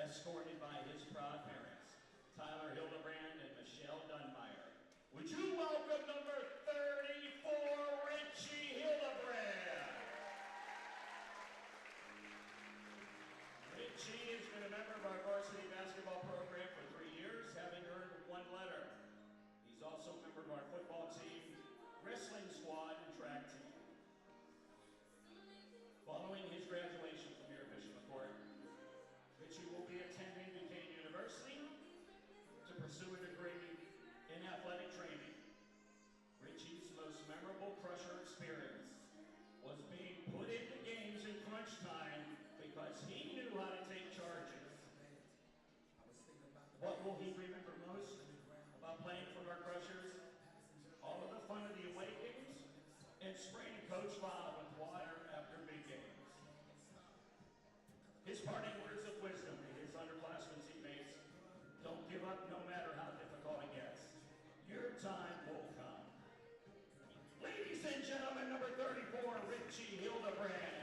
escorted by his proud parents, Tyler Hildebrand and Michelle Dunmeyer. Would you welcome number 34, Richie Hildebrand? Richie has been a member of our varsity basketball program for 3 years, having earned 1 letter. He's also a member of our football team, wrestling squad, and track team. Following his graduation from your Bishop McCort, Richie will be attending Duquesne University to pursue a degree in athletic training. Richie's most memorable Crusher experience was being put into games in crunch time because he knew how to take charges. What will he remember most about playing for our Crushers? All of the fun of the away games and spraying Coach Bob with water after big games. His parting words of wisdom to his underclassmen teammates: don't give up no matter how difficult it gets. Your time will come. Ladies and gentlemen, number 34, Richie Hildebrand.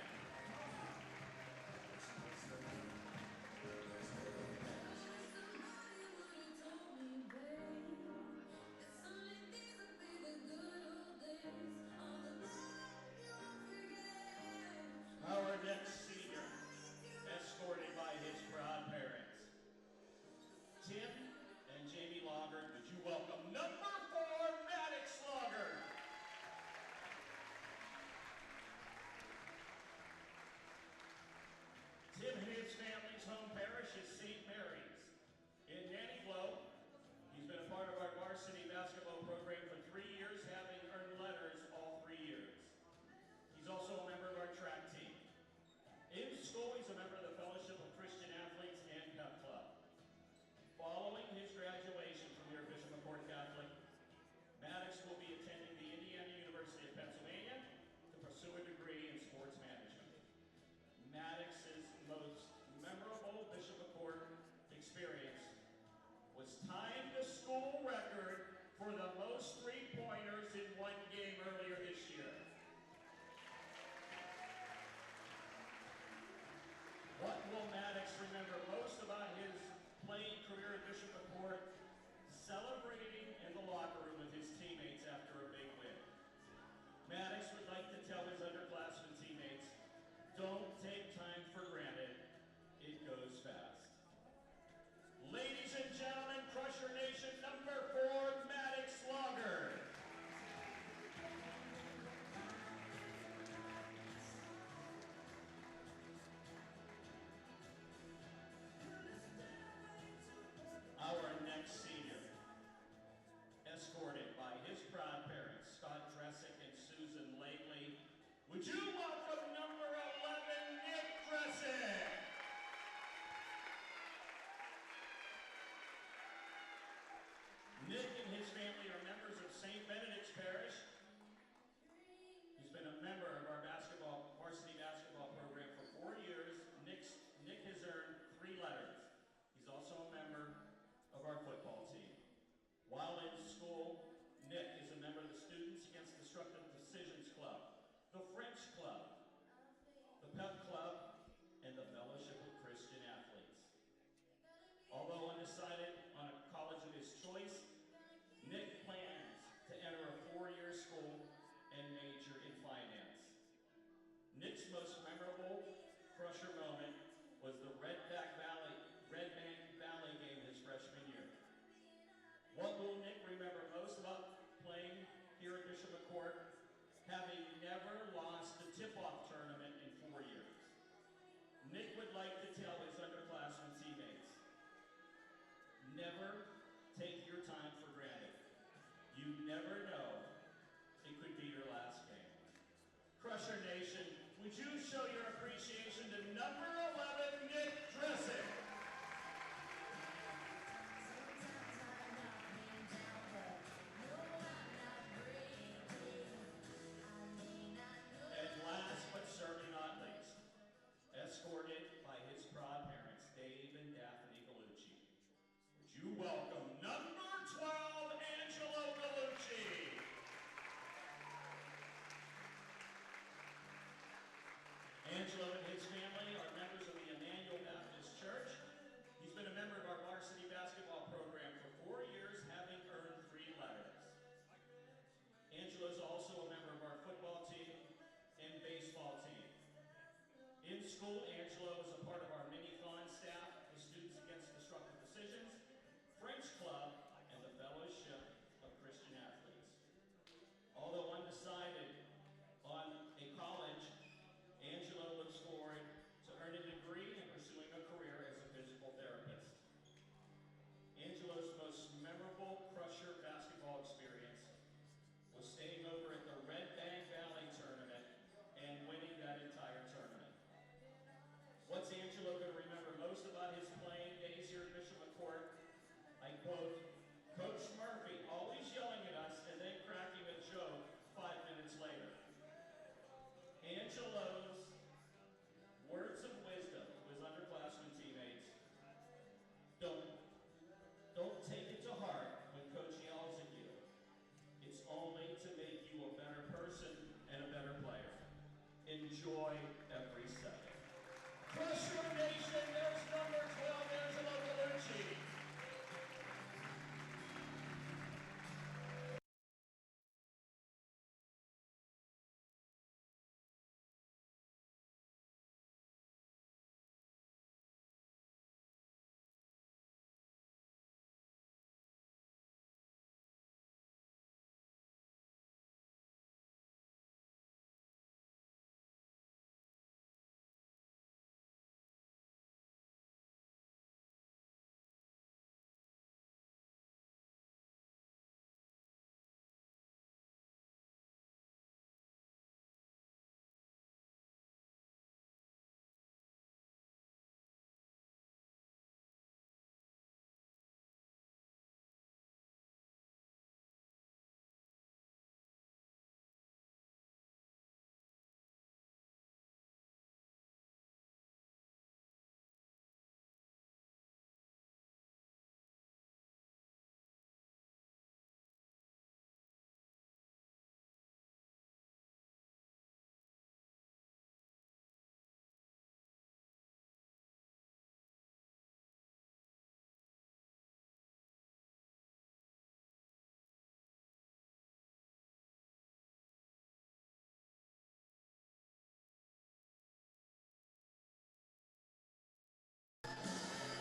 enjoy every second. Crusher Nation, there's number 12, Angelo Gallucci.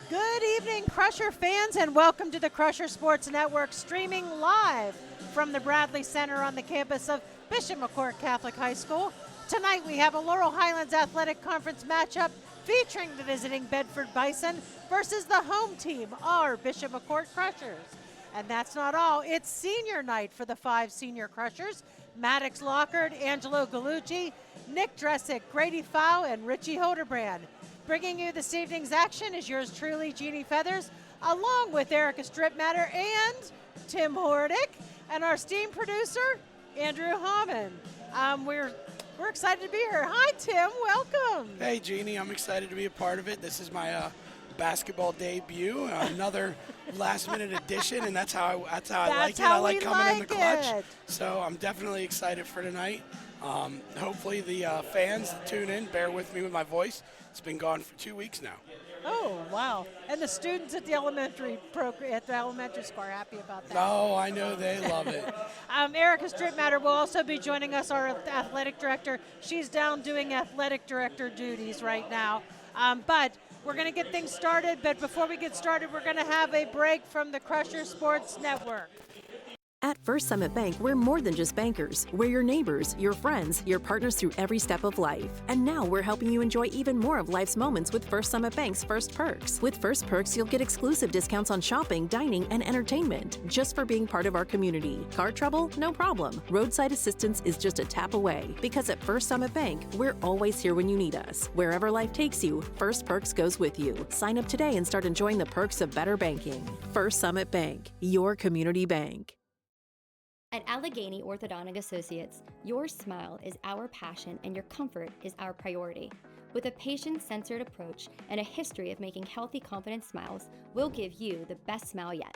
Good evening, Crusher fans, and welcome to the Crusher Sports Network, streaming live from the Bradley Center on the campus of Bishop McCort Catholic High School. Tonight we have a Laurel Highlands Athletic Conference matchup featuring the visiting Bedford Bison versus the home team, our Bishop McCort Crushers. And that's not all. It's senior night for the 5 senior Crushers. Maddox Lockard, Angelo Gallucci, Nick Dressick, Grady Fow, and Richie Hoderbrand. Bringing you this evening's action is yours truly, Jeannie Feathers, along with Erica Stripmatter and Tim Hordick, and our esteemed producer, Andrew Hammond. We're excited to be here. Hi, Tim. Welcome. Hey, Jeannie. I'm excited to be a part of it. This is my basketball debut, another last-minute addition, and that's how I like it. I like coming in the clutch. So I'm definitely excited for tonight. Hopefully the fans that tune in bear with me with my voice. It's been gone for 2 weeks now. Oh, wow. And the students at the elementary school are happy about that. Oh, I know they love it. Erica Stripmatter will also be joining us, our athletic director. She's down doing athletic director duties right now. But we're going to get things started. But before we get started, we're going to have a break from the Crusher Sports Network. At First Summit Bank, we're more than just bankers. We're your neighbors, your friends, your partners through every step of life. And now we're helping you enjoy even more of life's moments with First Summit Bank's First Perks. With First Perks, you'll get exclusive discounts on shopping, dining, and entertainment just for being part of our community. Car trouble? No problem. Roadside assistance is just a tap away. Because at First Summit Bank, we're always here when you need us. Wherever life takes you, First Perks goes with you. Sign up today and start enjoying the perks of better banking. First Summit Bank, your community bank. At Allegheny Orthodontic Associates, your smile is our passion and your comfort is our priority. With a patient-centered approach and a history of making healthy, confident smiles, we'll give you the best smile yet.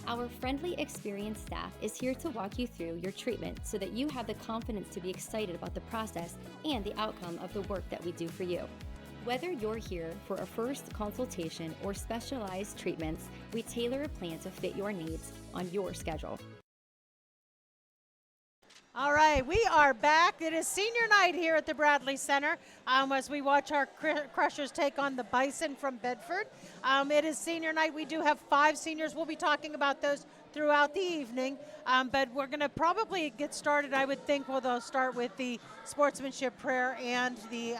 Our friendly, experienced staff is here to walk you through your treatment so that you have the confidence to be excited about the process and the outcome of the work that we do for you. Whether you're here for a first consultation or specialized treatments, we tailor a plan to fit your needs on your schedule. All right, we are back. It is senior night here at the Bradley Center as we watch our Crushers take on the Bison from Bedford. It is senior night. We do have 5 seniors. We'll be talking about those throughout the evening, but we're going to probably get started. I would think we'll start with the sportsmanship prayer and the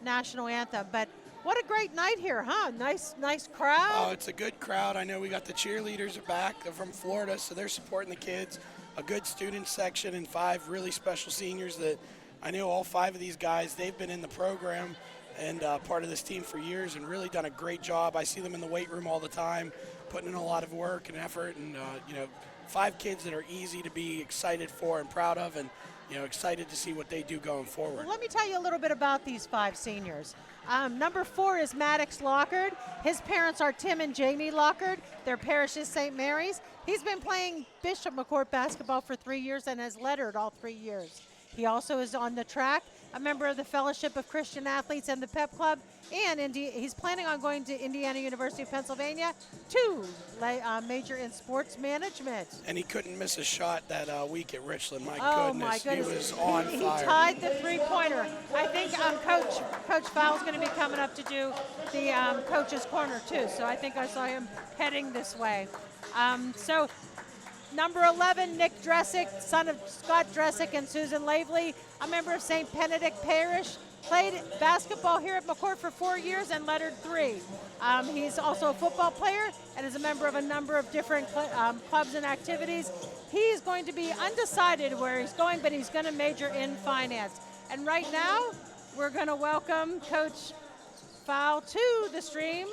national anthem. But what a great night here, huh? Nice crowd. Oh, it's a good crowd. I know we got the cheerleaders are back. They're from Florida, so they're supporting the kids. A good student section and 5 really special seniors that I know all 5 of these guys, they've been in the program and part of this team for years and really done a great job. I see them in the weight room all the time, putting in a lot of work and effort, and 5 kids that are easy to be excited for and proud of, and excited to see what they do going forward. Well, let me tell you a little bit about these 5 seniors. Number 4 is Maddox Lockard. His parents are Tim and Jamie Lockard. Their parish is St. Mary's. He's been playing Bishop McCort basketball for 3 years and has lettered all 3 years. He also is on the track, a member of the Fellowship of Christian Athletes and the Pep Club, and he's planning on going to Indiana University of Pennsylvania to major in sports management. And he couldn't miss a shot that week at Richland. My My goodness, goodness. he was on He fire. tied the three-pointer. I think Coach Fowle's going to be coming up to do the coach's corner too. So I think I saw him heading this way. So number 11, Nick Dressick, son of Scott Dressick and Susan Lavely, a member of St. Benedict Parish. Played basketball here at McCort for 4 years and lettered 3. He's also a football player and is a member of a number of different clubs and activities. He's going to be undecided where he's going, but he's going to major in finance. And right now, we're going to welcome Coach Fowle to the stream.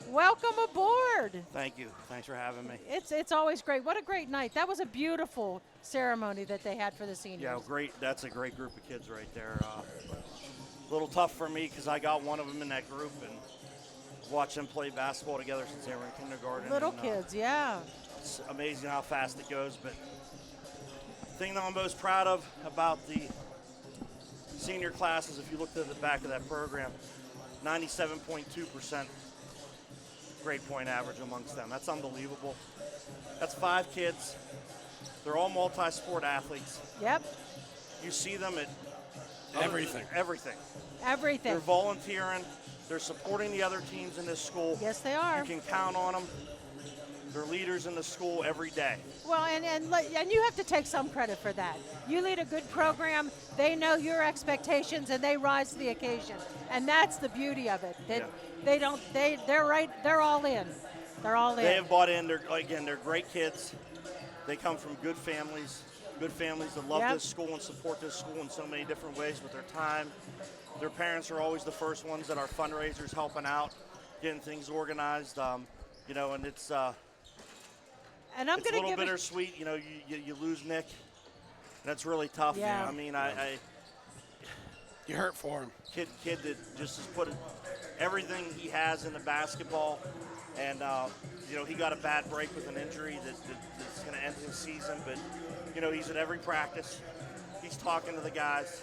Welcome aboard. Thank you. Thanks for having me. It's always great. What a great night. That was a beautiful ceremony that they had for the seniors. Yeah, great. That's a great group of kids right there. A little tough for me because I got one of them in that group and watched them play basketball together since they were in kindergarten. Little kids, yeah. It's amazing how fast it goes. But the thing that I'm most proud of about the senior class is if you looked at the back of that program, 97.2% grade point average amongst them. That's unbelievable. That's 5 kids. They're all multi-sport athletes. Yep. You see them at Everything. Everything. Everything. They're volunteering. They're supporting the other teams in this school. Yes, they are. You can count on them. They're leaders in the school every day. Well, and you have to take some credit for that. You lead a good program. They know your expectations, and they rise to the occasion. And that's the beauty of it. They're all in. They're all in. They have bought in. They're great kids. They come from good families that love this school and support this school in so many different ways with their time. Their parents are always the first ones at our fundraisers helping out, getting things organized. And it's and I'm it's a going to little give bittersweet. You lose Nick. That's really tough. Yeah. I mean, You hurt for him. Kid that just has put everything he has into basketball, and he got a bad break with an injury that's going to end his season. But he's at every practice. He's talking to the guys.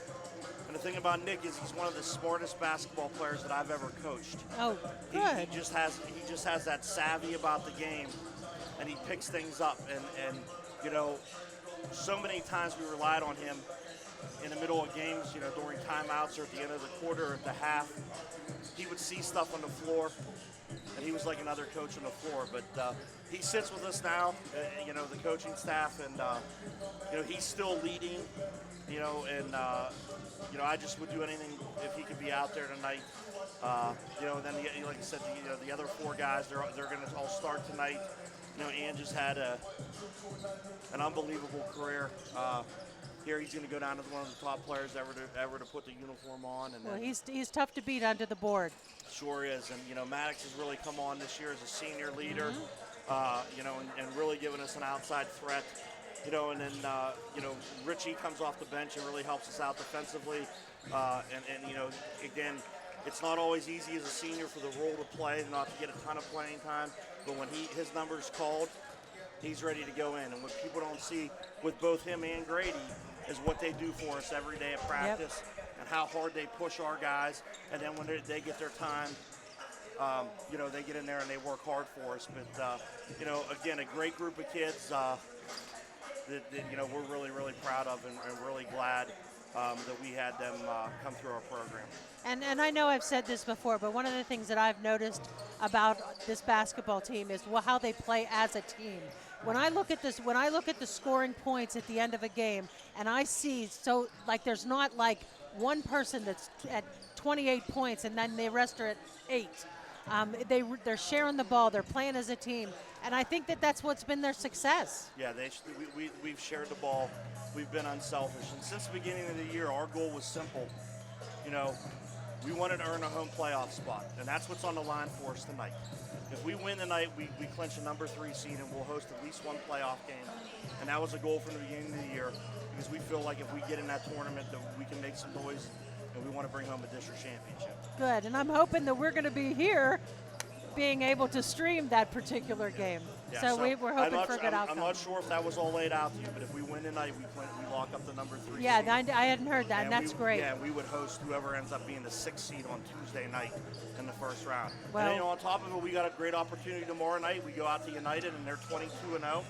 And the thing about Nick is he's one of the smartest basketball players that I've ever coached. Oh, good. He just has that savvy about the game, and he picks things up. And so many times we relied on him in the middle of games, during timeouts or at the end of the quarter or at the half. He would see stuff on the floor, and he was like another coach on the floor. But he sits with us now, the coaching staff, and he's still leading, I just would do anything if he could be out there tonight. Then like I said, the other 4 guys, they're going to all start tonight. Ian just had an unbelievable career. Here he's going to go down as one of the top players ever to put the uniform on. And well, he's tough to beat under the board. Sure is, and Maddox has really come on this year as a senior leader, and really giving us an outside threat. And then Richie comes off the bench and really helps us out defensively. Again, it's not always easy as a senior for the role to play, not to get a ton of playing time. But when his number's called, he's ready to go in. And what people don't see with both him and Grady is what they do for us every day at practice, and how hard they push our guys. And then when they get their time, they get in there and they work hard for us. But again, a great group of kids that we're really, really proud of, and really glad that we had them come through our program. And I know I've said this before, but one of the things that I've noticed about this basketball team is how they play as a team. When I look at the scoring points at the end of a game, and I see there's not one person that's at 28 points and then the rest are at 8. They're sharing the ball. They're playing as a team, and I think that's what's been their success. Yeah, we've shared the ball. We've been unselfish, and since the beginning of the year, our goal was simple. We wanted to earn a home playoff spot, and that's what's on the line for us tonight. If we win tonight, we clinch a number 3 seed, and we'll host at least one playoff game. And that was a goal from the beginning of the year, because we feel like if we get in that tournament, that we can make some noise, and we want to bring home a district championship. Good, and I'm hoping that we're going to be here being able to stream that particular game. Yeah, So we're hoping for a good outcome. I'm not sure if that was all laid out to you, but if we win tonight, we lock up the number 3 Yeah, seed. I hadn't heard that, and that's great. Yeah, we would host whoever ends up being the 6th seed on Tuesday night in the first round. Well, and then, on top of it, we got a great opportunity tomorrow night. We go out to United, and they're 22-0.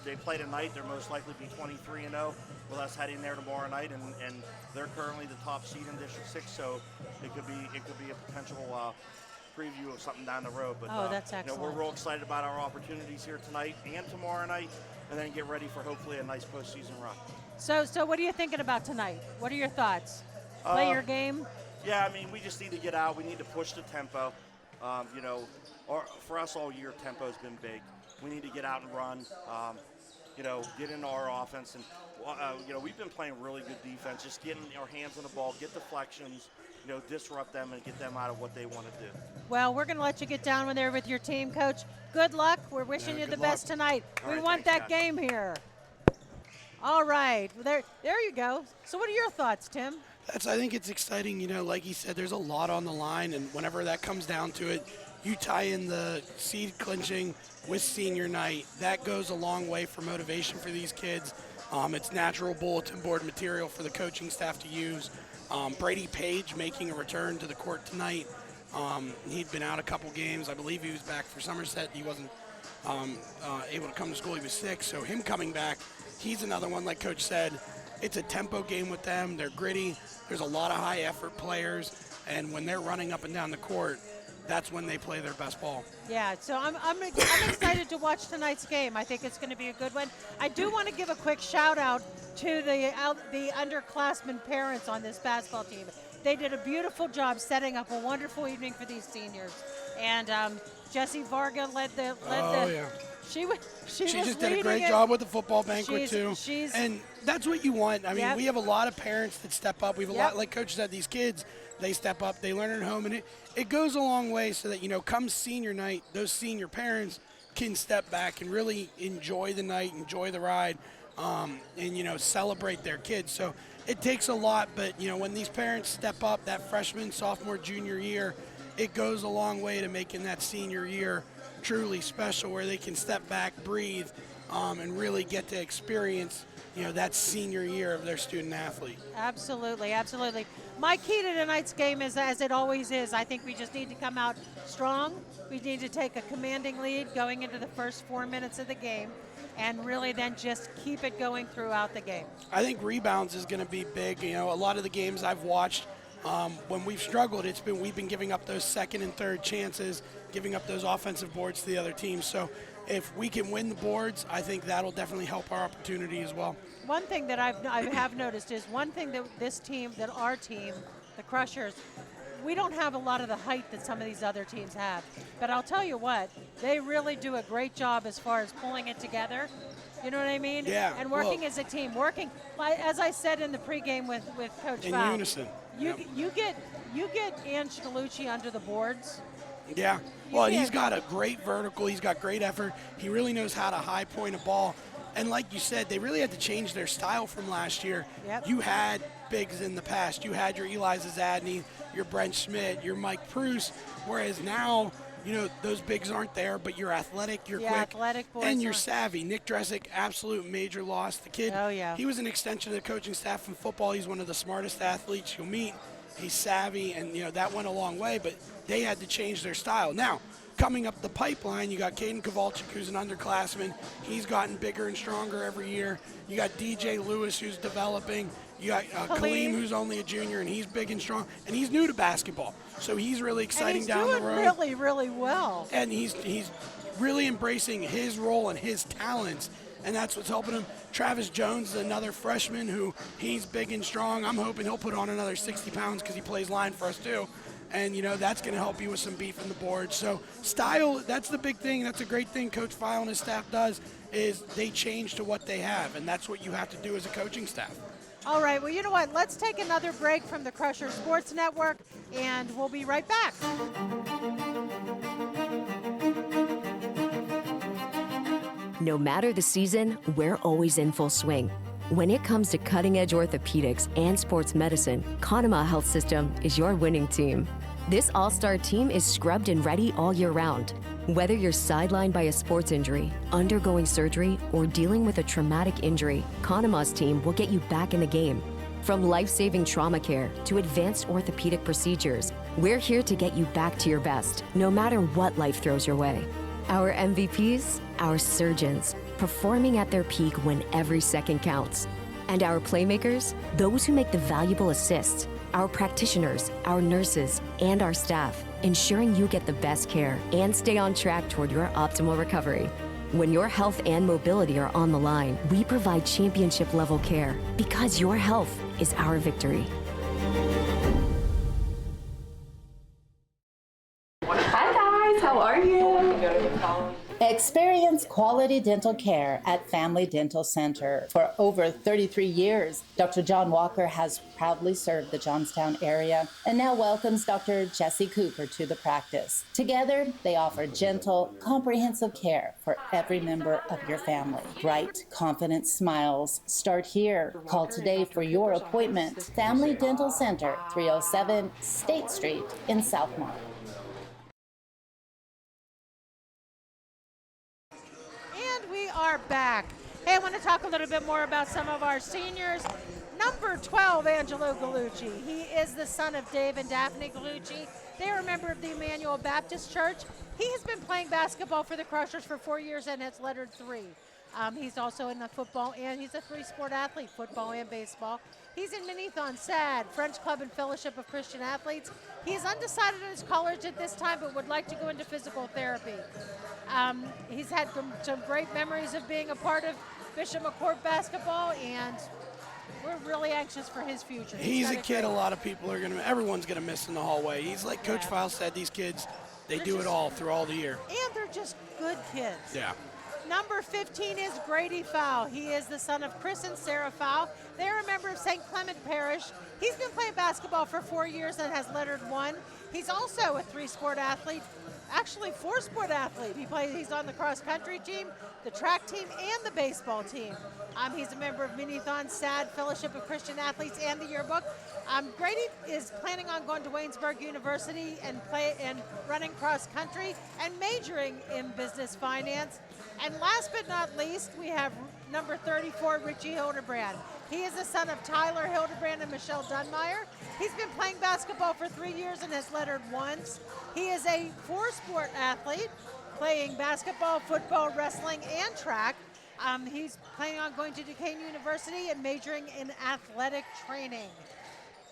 They play tonight. They're most likely be 23-0 with us heading there tomorrow night, and they're currently the top seed in District 6. So it could be a potential preview of something down the road. But that's excellent. we're real excited about our opportunities here tonight and tomorrow night, and then get ready for hopefully a nice postseason run. So what are you thinking about tonight? What are your thoughts? Play your game? Yeah, I mean, we just need to get out. We need to push the tempo. For us all year, tempo's been big. We need to get out and run, get into our offense. And, we've been playing really good defense, just getting our hands on the ball, get deflections, disrupt them and get them out of what they want to do. Well, we're going to let you get down there with your team, Coach. Good luck. We're wishing you the best tonight. We want that game here. All right. There you go. So what are your thoughts, Tim? I think it's exciting. Like he said, there's a lot on the line, and whenever that comes down to it, you tie in the seed clinching with senior night. That goes a long way for motivation for these kids. It's natural bulletin board material for the coaching staff to use. Brady Page making a return to the court tonight. He'd been out a couple games. I believe he was back for Somerset. He wasn't able to come to school. He was sick. So him coming back, he's another one, like Coach said. It's a tempo game with them. They're gritty. There's a lot of high-effort players. And when they're running up and down the court, that's when they play their best ball. Yeah, so I'm excited to watch tonight's game. I think it's going to be a good one. I do want to give a quick shout-out to the underclassmen parents on this basketball team. They did a beautiful job setting up a wonderful evening for these seniors. And Jessie Varga led the. Yeah. She just did a great job with the football banquet too. And that's what you want. I mean, we have a lot of parents that step up. We have a lot, like Coach said, these kids, they step up, they learn at home, and it goes a long way so that, come senior night, those senior parents can step back and really enjoy the night, enjoy the ride, and, celebrate their kids. So it takes a lot, but, when these parents step up that freshman, sophomore, junior year, it goes a long way to making that senior year truly special, where they can step back, breathe, and really get to experience, that senior year of their student athlete. Absolutely, absolutely. My key to tonight's game is, as it always is, I think we just need to come out strong. We need to take a commanding lead going into the first 4 minutes of the game, and really then just keep it going throughout the game. I think rebounds is going to be big. A lot of the games I've watched, when we've struggled, we've been giving up those second and third chances, giving up those offensive boards to the other team. So if we can win the boards, I think that'll definitely help our opportunity as well. One thing that I have noticed is one thing that our team, the Crushers, we don't have a lot of the height that some of these other teams have. But I'll tell you what, they really do a great job as far as pulling it together. You know what I mean? Yeah. And working as a team, as I said in the pregame with Coach in Fowl, unison. You get Ange Galucci under the boards. Yeah. Well, he's got a great vertical. He's got great effort. He really knows how to high point a ball. And like you said, they really had to change their style from last year. Yep. You had bigs in the past. You had your Eli Zadney, your Brent Schmidt, your Mike Pruce, whereas now, those bigs aren't there, but you're athletic, you're quick, athletic boys and you're savvy. Nick Dresick, absolute major loss. The kid, he was an extension of the coaching staff in football. He's one of the smartest athletes you'll meet. He's savvy, and, that went a long way, but they had to change their style. Now, coming up the pipeline, you got Caden Kowalczyk, who's an underclassman. He's gotten bigger and stronger every year. You got DJ Lewis, who's developing. You got Kaleem, who's only a junior, and he's big and strong. And he's new to basketball, so he's really exciting down the road. He's doing really, really well. And he's really embracing his role and his talents, and that's what's helping him. Travis Jones is another freshman who he's big and strong. I'm hoping he'll put on another 60 pounds because he plays line for us too. And, that's going to help you with some beef in the board. So style, that's the big thing. That's a great thing Coach File and his staff does, is they change to what they have. And that's what you have to do as a coaching staff. All right. Well, you know what? Let's take another break from the Crusher Sports Network, and we'll be right back. No matter the season, we're always in full swing. When it comes to cutting-edge orthopedics and sports medicine, Conema Health System is your winning team. This all-star team is scrubbed and ready all year round. Whether you're sidelined by a sports injury, undergoing surgery, or dealing with a traumatic injury, Conema's team will get you back in the game. From life-saving trauma care to advanced orthopedic procedures, we're here to get you back to your best, no matter what life throws your way. Our MVPs, our surgeons, performing at their peak when every second counts. And our playmakers, those who make the valuable assists, our practitioners, our nurses, and our staff, ensuring you get the best care and stay on track toward your optimal recovery. When your health and mobility are on the line, we provide championship-level care because your health is our victory. Hi guys, how are you? Experience quality dental care at Family Dental Center. For over 33 years, Dr. John Walker has proudly served the Johnstown area and now welcomes Dr. Jesse Cooper to the practice. Together, they offer gentle, comprehensive care for every member of your family. Bright, confident smiles start here. Call today for your appointment. Family Dental Center, 307 State Street in Southmont. Are back. Hey, I want to talk a little bit more about some of our seniors. Number 12, Angelo Gallucci. He is the son of Dave and Daphne Gallucci. They are a member of the Emmanuel Baptist Church. He has been playing basketball for the Crushers for 4 years and has lettered 3. He's also in the football, and he's a 3-sport athlete, football and baseball. He's in Minithon SAD, French Club and Fellowship of Christian Athletes. He is undecided on his college at this time, but would like to go into physical therapy. He's had some great memories of being a part of Bishop McCort basketball, and we're really anxious for his future. He's a kid a lot of people are everyone's going to miss in the hallway. He's like Coach File said, these kids, they're do it all through all the year. And they're just good kids. Yeah. Number 15 is Grady Fowl. He is the son of Chris and Sarah Fowl. They're a member of St. Clement Parish. He's been playing basketball for 4 years and has lettered 1. He's also a 3-sport athlete, actually 4-sport athlete. He's on the cross-country team, the track team, and the baseball team. He's a member of Minithon SAD, Fellowship of Christian Athletes, and the yearbook. Grady is planning on going to Waynesburg University and running cross-country and majoring in business finance. And last but not least, we have number 34, Richie Hildebrand. He is the son of Tyler Hildebrand and Michelle Dunmeyer. He's been playing basketball for 3 years and has lettered once. He is a 4-sport athlete, playing basketball, football, wrestling, and track. He's planning on going to Duquesne University and majoring in athletic training.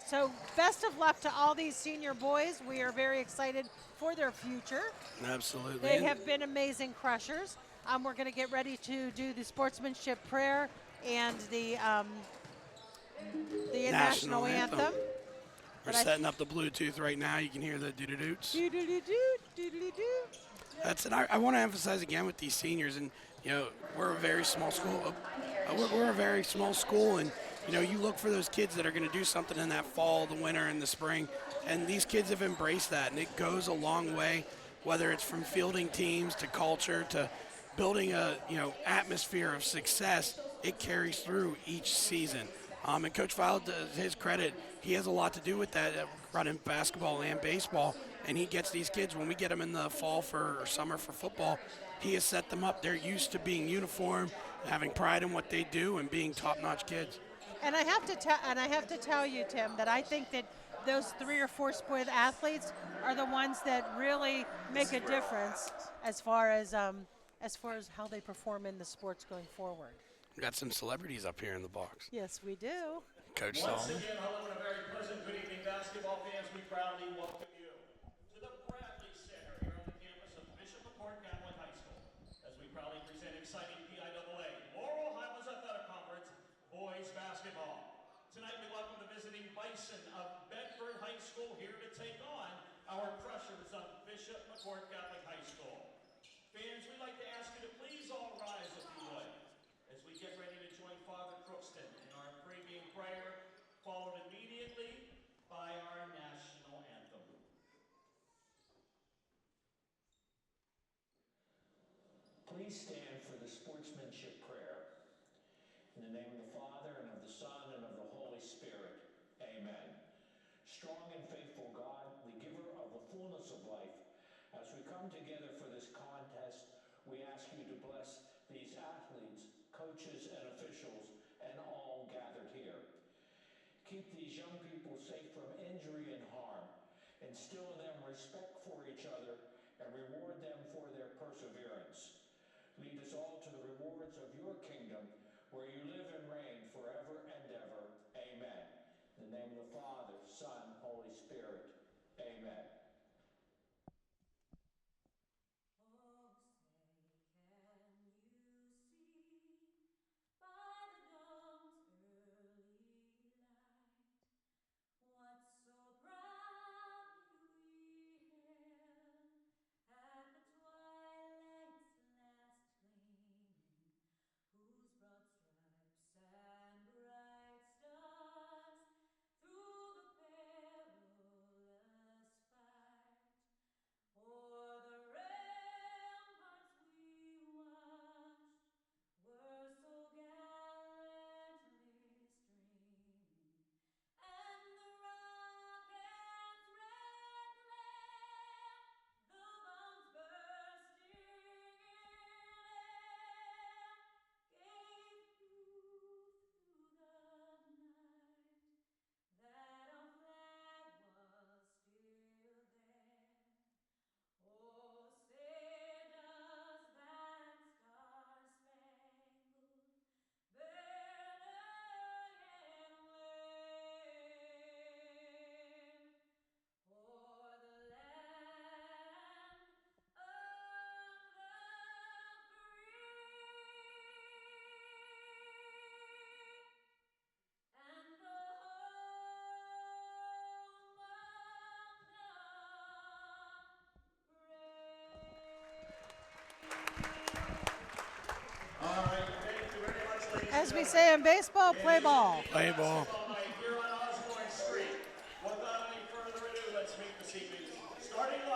So best of luck to all these senior boys. We are very excited for their future. Absolutely. They have been amazing Crushers. We're going to get ready to do the sportsmanship prayer and the national anthem. We're setting up the Bluetooth right now. You can hear the doo-doo-doots. That's it. I want to emphasize again with these seniors, and we're a very small school. We're a very small school, and you look for those kids that are going to do something in that fall, the winter, and the spring, and these kids have embraced that, and it goes a long way. Whether it's from fielding teams to culture to building a atmosphere of success, it carries through each season. And Coach File, to his credit, he has a lot to do with that, running basketball and baseball. And he gets these kids, when we get them in the fall or summer for football, he has set them up. They're used to being uniform, having pride in what they do, and being top-notch kids. And I have to tell you, Tim, that I think that those 3 or 4 sport athletes are the ones that really make a difference as far as how they perform in the sports going forward. We got some celebrities up here in the box. Yes, we do. Coach Once Solomon. again, hello and a very pleasant good evening, basketball fans. We proudly welcome you to the Bradley Center here on the campus of Bishop McCort Catholic High School, as we proudly present exciting PIAA Laurel Highlands Athletic Conference boys basketball. Tonight we welcome the visiting Bison of Bedford High School here to take on our Crushers of Bishop McCort Catholic High School. Fans, we'd like to ask you to please all rise if you would, as we get ready to join Father Crookston in our pregame prayer, followed immediately by our national anthem. Please stand for the sportsmanship prayer. In the name of the Father, and of the Son, and of the Holy Spirit. Amen. Strong and faithful God, the giver of the fullness of life, as we come together for this contest, we ask you to bless these athletes, coaches, and officials, and all gathered here. Keep these young people safe from injury and harm. Instill in them respect for each other and reward them for their perseverance. Lead us all to the rewards of your kingdom, where you live and reign forever and ever. Amen. In the name of the Father, Son, Holy Spirit. Amen. As we say in baseball, play ball. Play ball.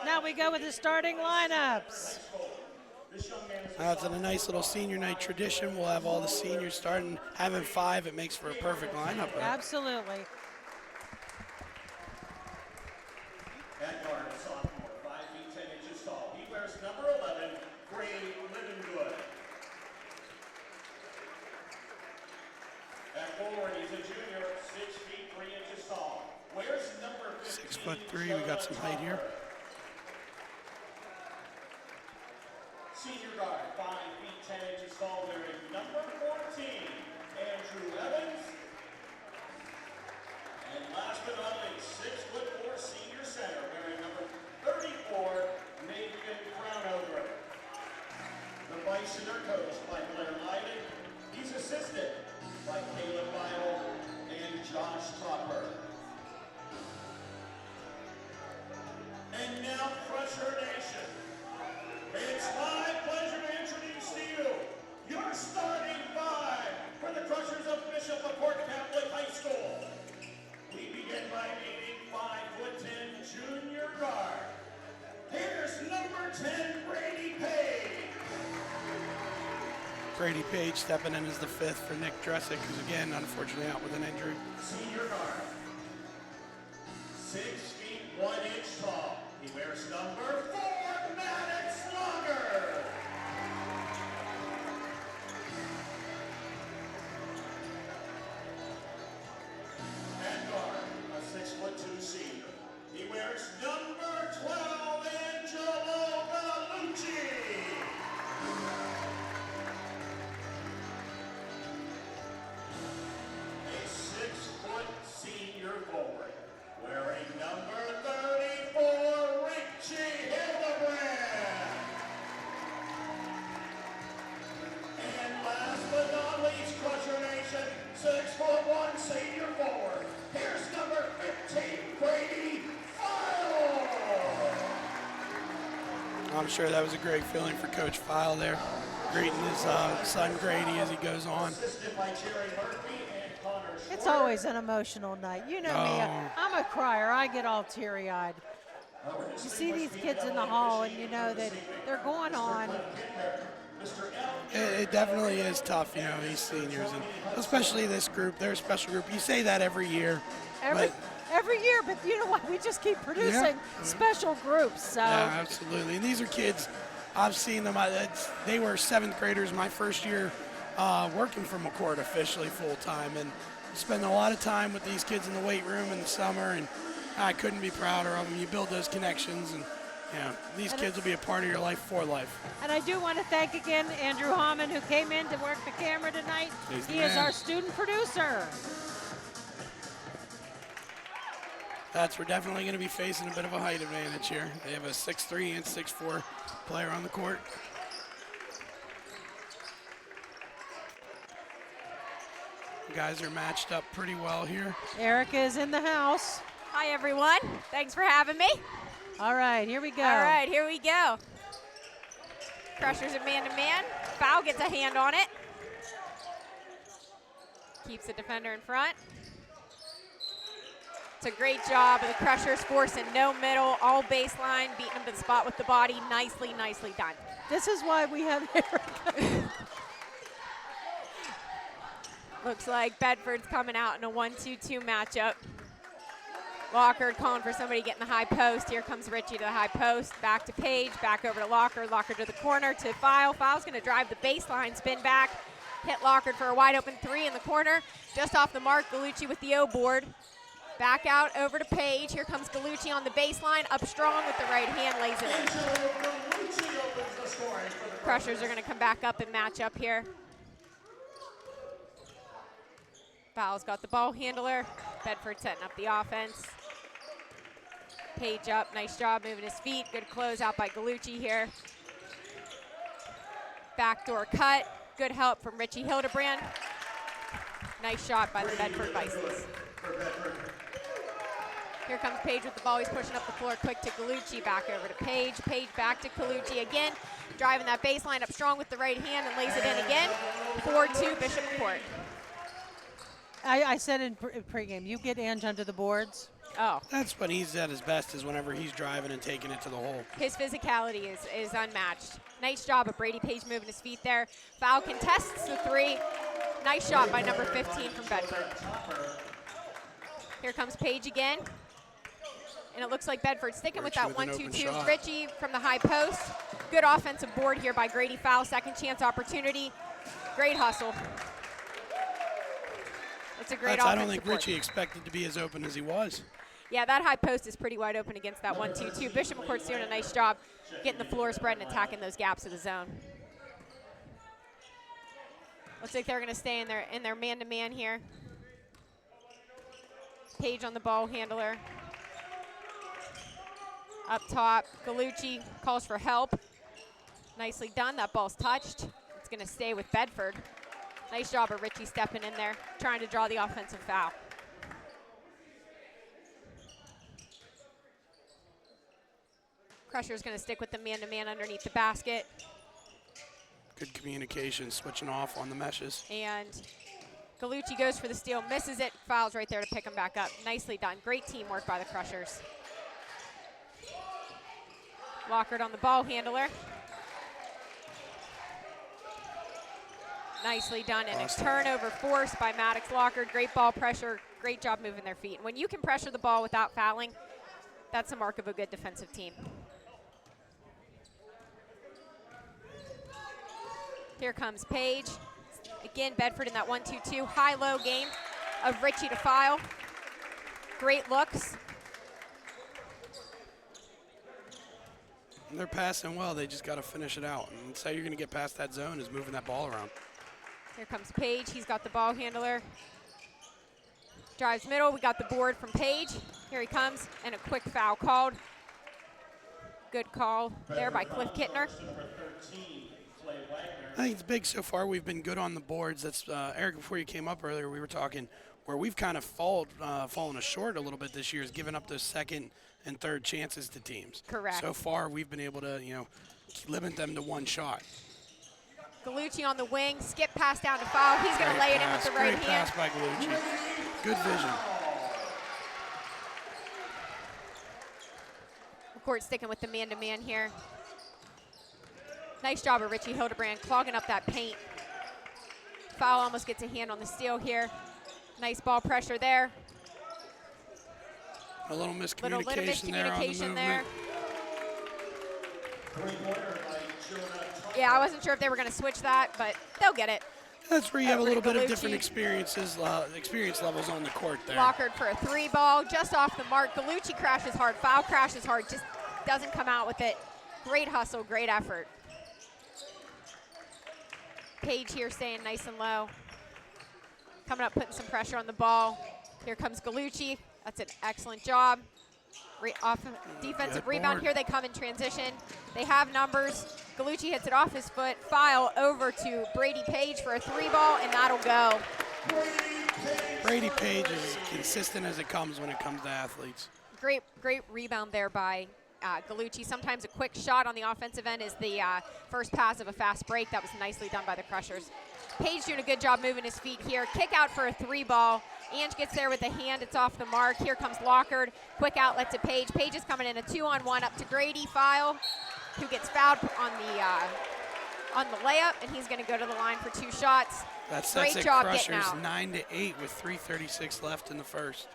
Now we go with the starting lineups. It's a nice little senior night tradition. We'll have all the seniors starting. Having 5, it makes for a perfect lineup. Right? Absolutely. At guard, a sophomore, 5 feet 10 inches tall. He wears number 11, Gray Livingood. At forward, he's a junior, 6 feet 3 inches tall. Wears number 15. 6'3". We got some height here. Senior guard, 5 feet 10 inches tall, wearing number 14, Andrew Evans. And last but not least, 6'4" senior center, wearing number 34, Nathan Crownover. The Bison are coached by Blair Lyden. He's assisted by Caleb Bible and Josh Topper. And now, Crusher Nation. It's my pleasure to introduce to you your starting 5 for the Crushers of Bishop McCort Catholic High School. We begin by naming 5'10" junior guard. Here's number 10, Brady Page. Brady Page stepping in as the 5th for Nick Dressick, who's again unfortunately out with an injury. Senior guard, 6 feet 1 inch tall. He wears number 4, Maddox Slugger. At guard, a 6'2" senior. He wears number 12, Angelo Gallucci. A 6-foot senior forward, wearing number 34, Richie Hildebrand. And last but not least, Crusher Nation, 6'1" senior forward. Here's number 15, Brady File. I'm sure that was a great feeling for Coach File there, greeting his son Grady as he goes on. Assisted by Jerry Murphy and Connor Schwartz. It's always an emotional night. You know me, I'm a crier. I get all teary-eyed. You see these kids in the hall and you know that they're going on. It definitely is tough, you know, these seniors, and especially this group. They're a special group. You say that every year. Every every year, but you know what? We just keep producing special groups. So. Yeah, absolutely. And these are kids, I've seen them. They were 7th graders my first year working for McCort officially full time, and spending a lot of time with these kids in the weight room in the summer, and I couldn't be prouder of them. You build those connections, and these kids will be a part of your life for life. And I do want to thank again Andrew Hammond, who came in to work the camera tonight. He is our student producer. We're definitely going to be facing a bit of a height advantage here. They have a 6'3" and 6'4" player on the court. The guys are matched up pretty well here. Erica is in the house. Hi, everyone. Thanks for having me. All right, here we go. All right, here we go. Crushers at man-to-man. Foul gets a hand on it. Keeps the defender in front. It's a great job of the Crushers forcing no middle, all baseline, beating them to the spot with the body. Nicely, nicely done. This is why we have Erica. Looks like Bedford's coming out in a 1-2-2 matchup. Locker calling for somebody to get in the high post. Here comes Richie to the high post. Back to Page, back over to Locker. Locker to the corner to File. File's going to drive the baseline, spin back, hit Locker for a wide open 3 in the corner. Just off the mark, Gallucci with the O board. Back out over to Page. Here comes Gallucci on the baseline, up strong with the right hand, lays it in. Crushers are going to come back up and match up here. Foul's got the ball handler. Bedford setting up the offense. Page up, nice job moving his feet. Good close out by Gallucci here. Backdoor cut, good help from Richie Hildebrand. Nice shot by the Bedford Bisons. Here comes Page with the ball. He's pushing up the floor quick to Gallucci. Back over to Page. Page back to Gallucci again. Driving that baseline up strong with the right hand and lays it in again. 4-2 Bishop McCort. I said in pregame, you get Ange under the boards. Oh. That's when he's at his best, is whenever he's driving and taking it to the hole. His physicality is unmatched. Nice job of Brady Page moving his feet there. Foul contests the 3. Nice shot by number 15 from Bedford. Here comes Page again. And it looks like Bedford sticking with that 1-2-2. Richie from the high post. Good offensive board here by Grady Foul. Second chance opportunity. Great hustle. It's a great offensive I don't think board. Richie expected to be as open as he was. Yeah, that high post is pretty wide open against that 1-2-2. Bishop McCourt's doing a nice job getting the floor spread and attacking those gaps of the zone. Looks like they're going to stay in their man-to-man here. Page on the ball handler. Up top, Gallucci calls for help. Nicely done. That ball's touched. It's going to stay with Bedford. Nice job of Richie stepping in there, trying to draw the offensive foul. Crusher's going to stick with the man-to-man underneath the basket. Good communication, switching off on the meshes. And Gallucci goes for the steal, misses it. Fouls right there to pick him back up. Nicely done. Great teamwork by the Crushers. Lockard on the ball handler. Nicely done, and a turnover forced by Maddox Lockard. Great ball pressure, great job moving their feet. And when you can pressure the ball without fouling, that's a mark of a good defensive team. Here comes Page. Again, Bedford in that 1-2-2. High-low game of Richie to File. Great looks. And they're passing well. They just got to finish it out. And that's how you're going to get past that zone, is moving that ball around. Here comes Page. He's got the ball handler. Drives middle. We got the board from Page. Here he comes, and a quick foul called. Good call there by Cliff Kittner. I think it's big so far. We've been good on the boards. That's Eric, before you came up earlier, we were talking where we've kind of fallen short a little bit this year is giving up those second and third chances to teams. Correct. So far, we've been able to, limit them to one shot. Gallucci on the wing, skip pass down to Foul. He's going to lay it in with the right Great hand. pass by Gallucci. Good vision. McCort sticking with the man-to-man here. Nice job of Richie Hildebrand clogging up that paint. Foul almost gets a hand on the steal here. Nice ball pressure there. A little miscommunication, little miscommunication there. Yeah, I wasn't sure if they were going to switch that, but they'll get it. That's where you have a little bit of Gallucci. different experience levels on the court there. Lockard for a 3-ball, just off the mark. Gallucci crashes hard, foul crashes hard, just doesn't come out with it. Great hustle, great effort. Page here staying nice and low. Coming up, putting some pressure on the ball. Here comes Gallucci. That's an excellent job. Defensive rebound. Here they come in transition. They have numbers. Gallucci hits it off his foot. Foul over to Brady Page for a 3-ball, and that'll go. Brady Page is consistent as it comes when it comes to athletes. Great rebound there by Gallucci. Sometimes a quick shot on the offensive end is the first pass of a fast break. That was nicely done by the Crushers. Page doing a good job moving his feet here. Kick out for a 3-ball. Ange gets there with the hand. It's off the mark. Here comes Lockard. Quick outlet to Page. Page is coming in a 2-on-1 up to Grady File, who gets fouled on the layup, and he's going to go to the line for 2 shots. Great job getting out. 9-8 with 3:36 left in the first.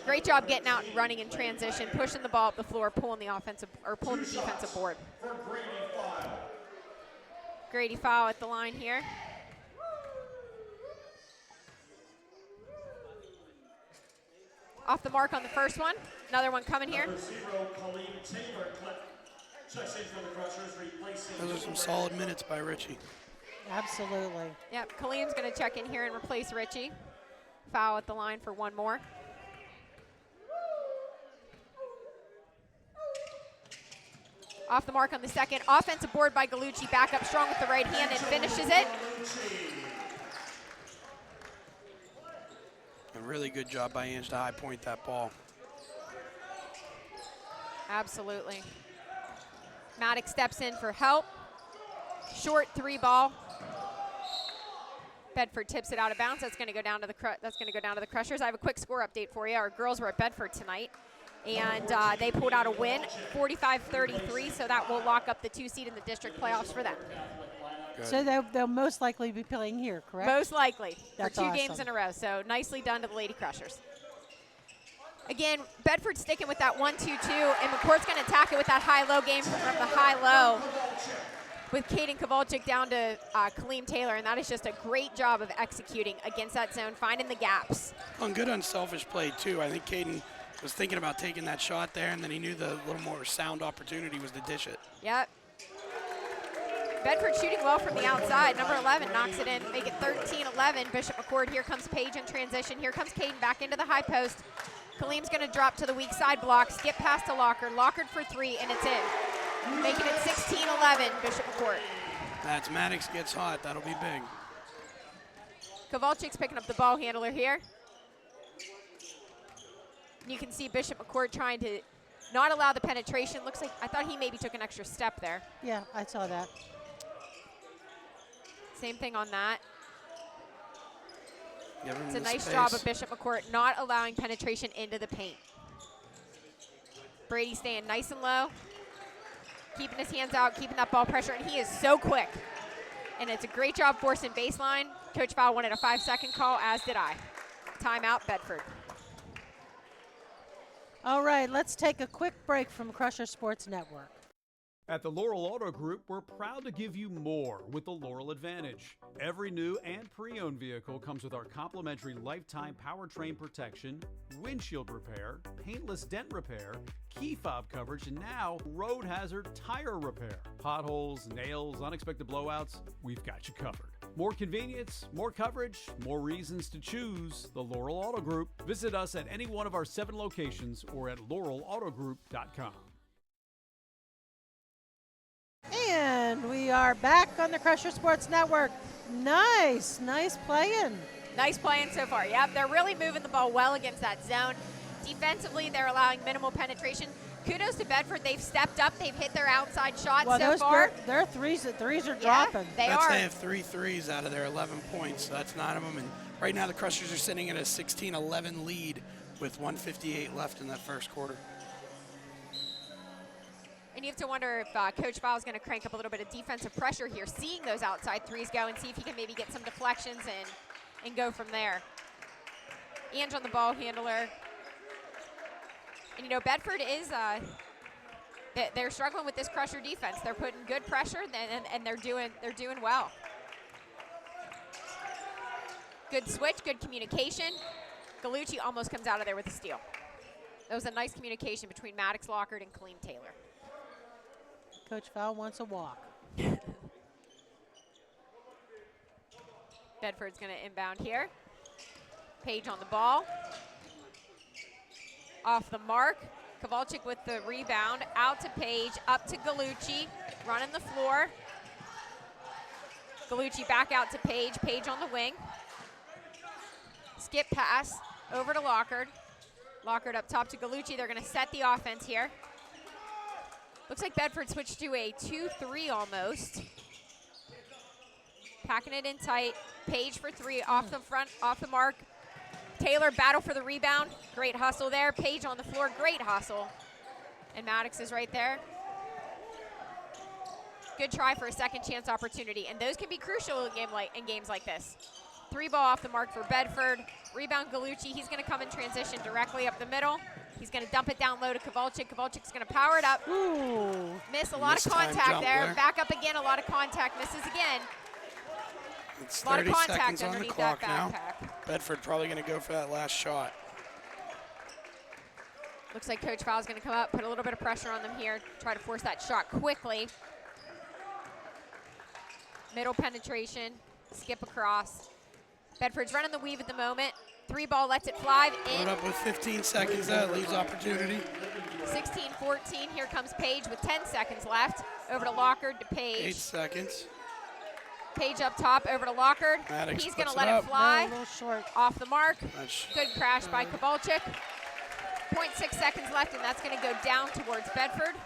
Great job getting out and running in transition, pushing the ball up the floor, pulling the defensive board. Grady File at the line here. Off the mark on the first one. Another one coming here. Those are some solid minutes by Richie. Absolutely. Yep, Kaleem's going to check in here and replace Richie. Foul at the line for 1 more. Off the mark on the second. Offensive board by Gallucci. Back up strong with the right hand and finishes it. A really good job by Ange to high point that ball. Absolutely. Maddox steps in for help. Short 3-ball. Bedford tips it out of bounds. That's going to go down to the Crushers. I have a quick score update for you. Our girls were at Bedford tonight, and they pulled out a win, 45-33. So that will lock up the 2 seed in the district playoffs for them. Good. So they'll most likely be playing here, correct? Most likely. That's for 2 awesome. games in a row. So nicely done to the Lady Crushers. Again, Bedford sticking with that 1-2-2, and McCourt's going to attack it with that high-low game from the high-low with Caden Kowalczyk down to Kaleem Taylor, and that is just a great job of executing against that zone, finding the gaps. On good unselfish play, too. I think Caden was thinking about taking that shot there, and then he knew the little more sound opportunity was to dish it. Yep. Bedford shooting well from the outside. Number 11 knocks it in, make it 13-11. Bishop McCort, here comes Page in transition. Here comes Caden back into the high post. Kaleem's going to drop to the weak side block, skip past to Lockard. Lockard for 3, and it's in. Making it 16-11, Bishop McCort. That's Maddox gets hot. That'll be big. Kowalczyk's picking up the ball handler here. You can see Bishop McCort trying to not allow the penetration. Looks like, I thought he maybe took an extra step there. Yeah, I saw that. Same thing on that. It's a nice space. job of Bishop McCort not allowing penetration into the paint. Brady staying nice and low, keeping his hands out, keeping that ball pressure, and he is so quick. And it's a great job forcing baseline. Coach Fowl wanted a 5-second call, as did I. Timeout, Bedford. All right, let's take a quick break from Crusher Sports Network. At the Laurel Auto Group, we're proud to give you more with the Laurel Advantage. Every new and pre-owned vehicle comes with our complimentary lifetime powertrain protection, windshield repair, paintless dent repair, key fob coverage, and now road hazard tire repair. Potholes, nails, unexpected blowouts, we've got you covered. More convenience, more coverage, more reasons to choose the Laurel Auto Group. Visit us at any one of our 7 locations or at laurelautogroup.com. And we are back on the Crusher Sports Network. Nice playing. Nice playing so far. Yep, they're really moving the ball well against that zone. Defensively, they're allowing minimal penetration. Kudos to Bedford. They've stepped up. They've hit their outside shots so far. Their threes are dropping. They are. They have 3 threes out of their 11 points, so that's 9 of them. And right now the Crushers are sitting at a 16-11 lead with 1:58 left in that first quarter. And you have to wonder if Coach Fowl is going to crank up a little bit of defensive pressure here, seeing those outside threes go, and see if he can maybe get some deflections and go from there. Ange on the ball handler. And you know, Bedford is they're struggling with this Crusher defense. They're putting good pressure, and they're doing well. Good switch, good communication. Gallucci almost comes out of there with a steal. That was a nice communication between Maddox Lockard and Colleen Taylor. Coach Fowl wants a walk. Bedford's going to inbound here. Page on the ball. Off the mark. Kowalczyk with the rebound. Out to Page, up to Gallucci, running the floor. Gallucci back out to Page. Page on the wing. Skip pass over to Lockard. Lockard up top to Gallucci. They're going to set the offense here. Looks like Bedford switched to a 2-3 almost. Packing it in tight. Page for three, off the front, off the mark. Taylor battle for the rebound. Great hustle there. Page on the floor, great hustle. And Maddox is right there. Good try for a second chance opportunity. And those can be crucial in games like this. Three ball off the mark for Bedford. Rebound Gallucci. He's going to come in transition directly up the middle. He's going to dump it down low to Kowalczyk. Kowalczyk's going to power it up. Ooh. Miss a lot of contact there. Back up again, a lot of contact. Misses again. It's a lot 30 of contact seconds on the underneath clock that now. backpack. Bedford probably going to go for that last shot. Looks like Coach Fowle's going to come up, put a little bit of pressure on them here, try to force that shot quickly. Middle penetration, skip across. Bedford's running the weave at the moment. Three ball, lets it fly in. Put up with 15 seconds, that leaves opportunity. 16-14, here comes Page with 10 seconds left. Over to Lockard to Page. 8 seconds. Page up top, over to Lockard. Maddox He's going to puts let it up. fly. A little short. Off the mark. That's Good crash by Kowalczyk. 0.6 seconds left, and that's going to go down towards Bedford.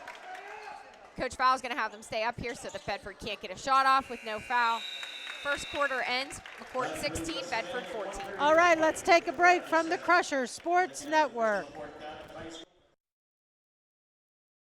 Coach Fowle's going to have them stay up here so that Bedford can't get a shot off with no foul. First quarter ends, McCort 16, Bedford 14. All right, let's take a break from the Crusher Sports Network.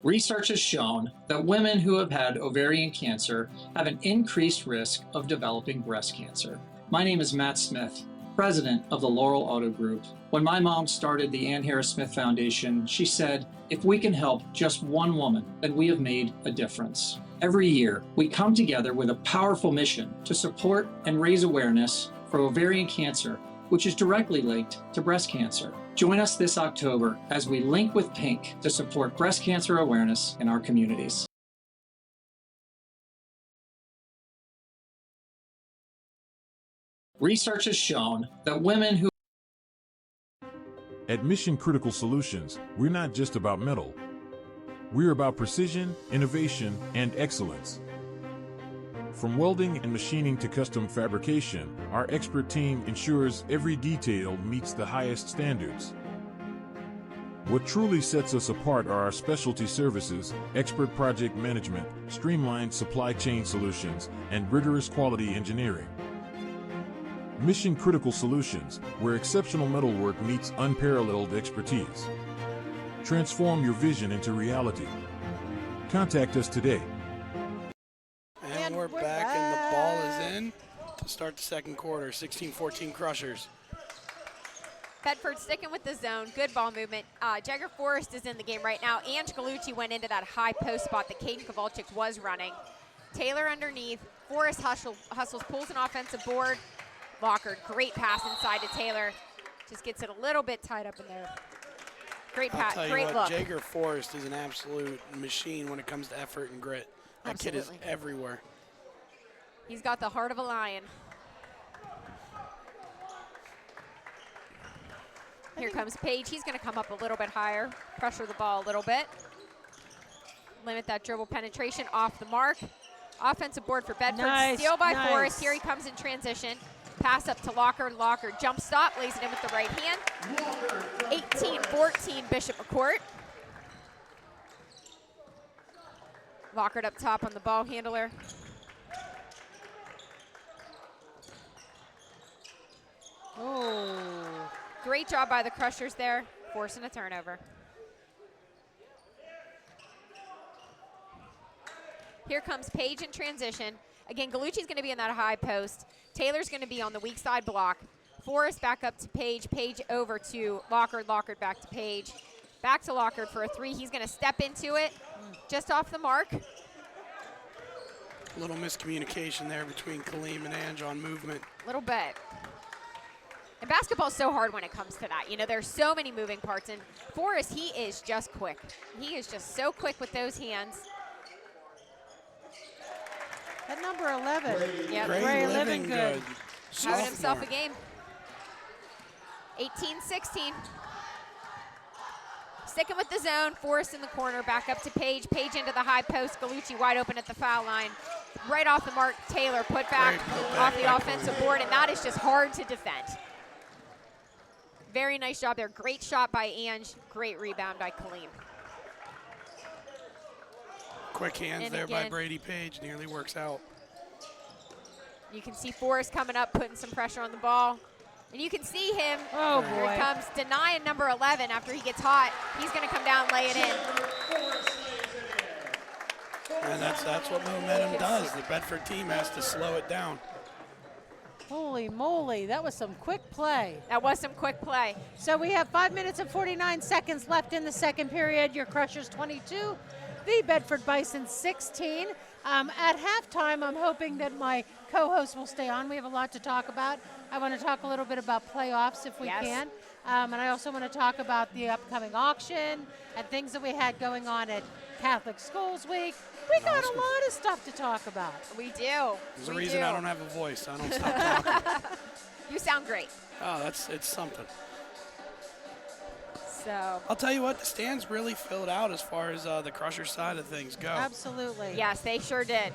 Research has shown that women who have had ovarian cancer have an increased risk of developing breast cancer. My name is Matt Smith, president of the Laurel Auto Group. When my mom started the Ann Harris Smith Foundation, she said, if we can help just one woman, then we have made a difference. Every year, we come together with a powerful mission to support and raise awareness for ovarian cancer, which is directly linked to breast cancer. Join us this October as we link with Pink to support breast cancer awareness in our communities. Research has shown that women who At Mission Critical Solutions, we're not just about metal. We're about precision, innovation, and excellence. From welding and machining to custom fabrication, our expert team ensures every detail meets the highest standards. What truly sets us apart are our specialty services, expert project management, streamlined supply chain solutions, and rigorous quality engineering. Mission Critical Solutions, where exceptional metalwork meets unparalleled expertise. Transform your vision into reality. Contact us today. And we're back, and the ball is in to start the second quarter. 16-14 Crushers. Bedford sticking with the zone, good ball movement. Jagger Forrest is in the game right now. Ange Gallucci went into that high post spot that Caden Kowalczyk was running. Taylor underneath. Forrest hustles, pulls an offensive board. Lockard, great pass inside to Taylor. Just gets it a little bit tied up in there. Great pass, great look. Jagger Forrest is an absolute machine when it comes to effort and grit. That Absolutely. kid is everywhere. He's got the heart of a lion. Here comes Page. He's going to come up a little bit higher, pressure the ball a little bit. Limit that dribble penetration off the mark. Offensive board for Bedford. Nice, Steal by nice. Forrest. Here he comes in transition. Pass up to Lockard. Lockard jump stop, lays it in with the right hand. 18-14 Bishop McCort. Lockard up top on the ball handler. Oh. Great job by the Crushers there, forcing a turnover. Here comes Page in transition. Again, Gallucci's going to be in that high post. Taylor's going to be on the weak side block. Forrest back up to Page. Page over to Lockard. Lockard back to Page. Back to Lockard for a three. He's going to step into it just off the mark. A little miscommunication there between Kaleem and Ange on movement. A little bit. And basketball's so hard when it comes to that. You know, there's so many moving parts. And Forrest, he is just quick. He is just so quick with those hands. At number 11. Yep. Gray living good. Having himself a game. 18-16. Sticking with the zone. Forrest in the corner. Back up to Page. Page into the high post. Gallucci wide open at the foul line. Right off the mark. Taylor put back off the offensive board. And that is just hard to defend. Very nice job there. Great shot by Ange. Great rebound by Kaleem. Quick hands And there by again, Brady Page. Nearly works out. You can see Forrest coming up, putting some pressure on the ball. And you can see him. Oh, Here boy. he comes, denying number 11 after he gets hot. He's going to come down and lay it in. And that's what momentum does. The Bedford team has to slow it down. Holy moly, that was some quick play. That was some quick play. So we have 5 minutes and 49 seconds left in the second period. Your Crushers 22, the Bedford Bison 16. At halftime, I'm hoping that my co-host will stay on. We have a lot to talk about. I want to talk a little bit about playoffs if we can. And I also want to talk about the upcoming auction and things that we had going on at Catholic Schools Week. We got a lot of stuff to talk about. We do. There's a reason I don't have a voice. I don't stop talking. You sound great. Oh, it's something. So I'll tell you what, the stands really filled out as far as the Crusher side of things go. Absolutely. Yes, they sure did.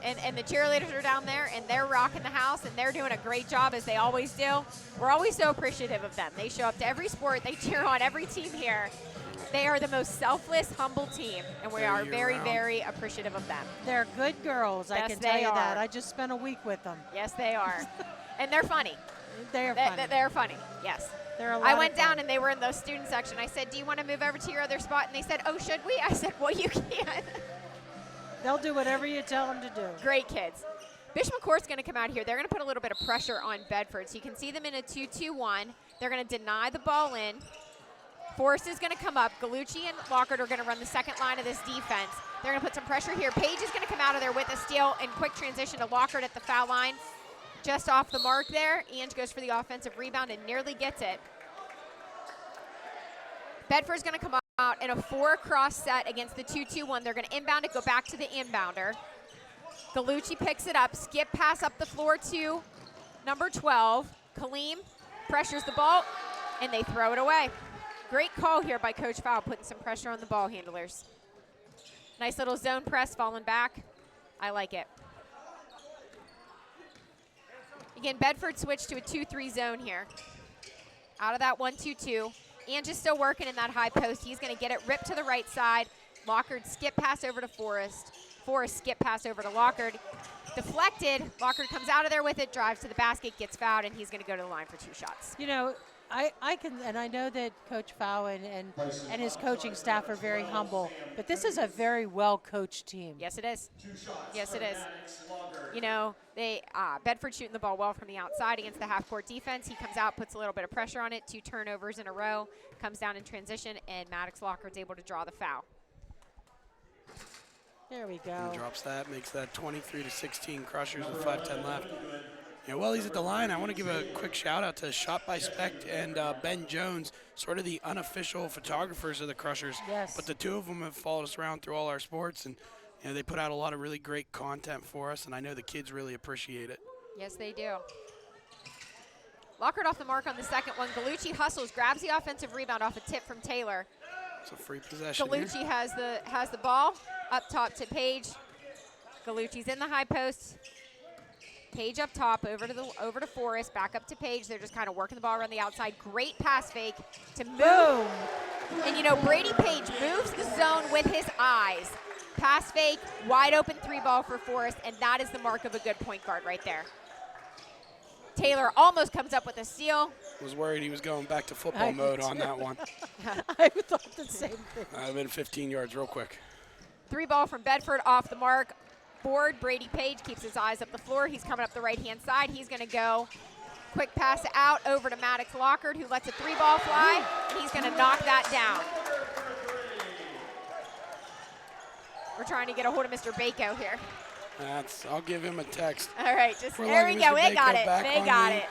And the cheerleaders are down there, and they're rocking the house, and they're doing a great job, as they always do. We're always so appreciative of them. They show up to every sport. They cheer on every team here. They are the most selfless, humble team, and we are very, very appreciative of them. They're good girls, I can tell you that. I just spent a week with them. Yes, they are. And they're funny. They're funny. They're funny, yes. They're a lot I of went fun. down, and they were in the student section. I said, do you want to move over to your other spot? And they said, oh, should we? I said, well, you can. They'll do whatever you tell them to do. Great kids. Bishop McCourt's going to come out here. They're going to put a little bit of pressure on Bedford. So you can see them in a 2-2-1. They're going to deny the ball in. Forrest is going to come up. Gallucci and Lockard are going to run the second line of this defense. They're going to put some pressure here. Page is going to come out of there with a steal and quick transition to Lockard at the foul line. Just off the mark there. Ange goes for the offensive rebound and nearly gets it. Bedford's going to come out in a 4-cross set against the 2-2-1. They're going to inbound it, go back to the inbounder. Gallucci picks it up, skip pass up the floor to number 12. Kaleem pressures the ball, and they throw it away. Great call here by Coach Fowl, putting some pressure on the ball handlers. Nice little zone press, falling back. I like it. Again, Bedford switched to a 2-3 zone here. Out of that 1-2-2. Ange is still working in that high post. He's going to get it ripped to the right side. Lockard skip pass over to Forrest. Forrest skip pass over to Lockard. Deflected. Lockard comes out of there with it, drives to the basket, gets fouled, and he's going to go to the line for 2 shots. You know, I can, and I know that Coach Fow and his coaching staff are very humble, but this is a very well-coached team. Yes, it is. Yes, it is. You know, Bedford shooting the ball well from the outside against the half-court defense. He comes out, puts a little bit of pressure on it, 2 turnovers in a row, comes down in transition, and Maddox Lockard's able to draw the foul. There we go. And drops that, makes that 23-16 Crushers with 5:10 left. Yeah, while he's at the line, I want to give a quick shout out to Shot by Spec and Ben Jones, sort of the unofficial photographers of the Crushers. Yes. But the 2 of them have followed us around through all our sports, and you know, they put out a lot of really great content for us, and I know the kids really appreciate it. Yes, they do. Lockard off the mark on the second one. Gallucci hustles, grabs the offensive rebound off a tip from Taylor. It's a free possession. Gallucci has the ball up top to Page. Gallucci's in the high post. Page up top, over to Forrest, back up to Page. They're just kind of working the ball around the outside. Great pass fake to move. Boom. And you know, Brady Page moves the zone with his eyes. Pass fake, wide open 3-ball for Forrest, and that is the mark of a good point guard right there. Taylor almost comes up with a steal. Was worried he was going back to football mode on that one. I thought the same thing. I've been 15 yards real quick. 3-ball from Bedford off the mark. Board, Brady Page keeps his eyes up the floor. He's coming up the right-hand side. He's going to go quick pass out over to Maddox Lockard, who lets a 3-ball fly, and he's going to knock that down. We're trying to get a hold of Mr. Bako here. I'll give him a text. All right, just We're there we letting go. Mr. They got Bako it. back They on got me. it.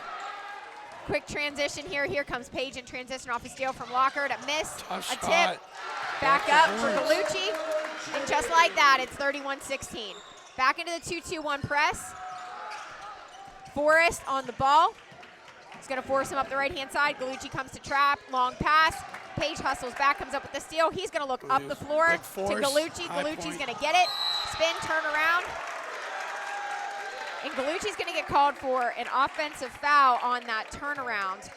Quick transition here. Here comes Paige in transition off a steal from Locker to miss. Tough a shot. tip. Back up for Galucci. And just like that, it's 31-16. Back into the 2-2-1 press. Forrest on the ball. He's going to force him up the right-hand side. Galucci comes to trap. Long pass. Paige hustles back, comes up with the steal. He's going to look up the floor Big to force, Galucci. high Galucci's point. going to get it. Spin, turn around. And Galucci's going to get called for an offensive foul on that turnaround.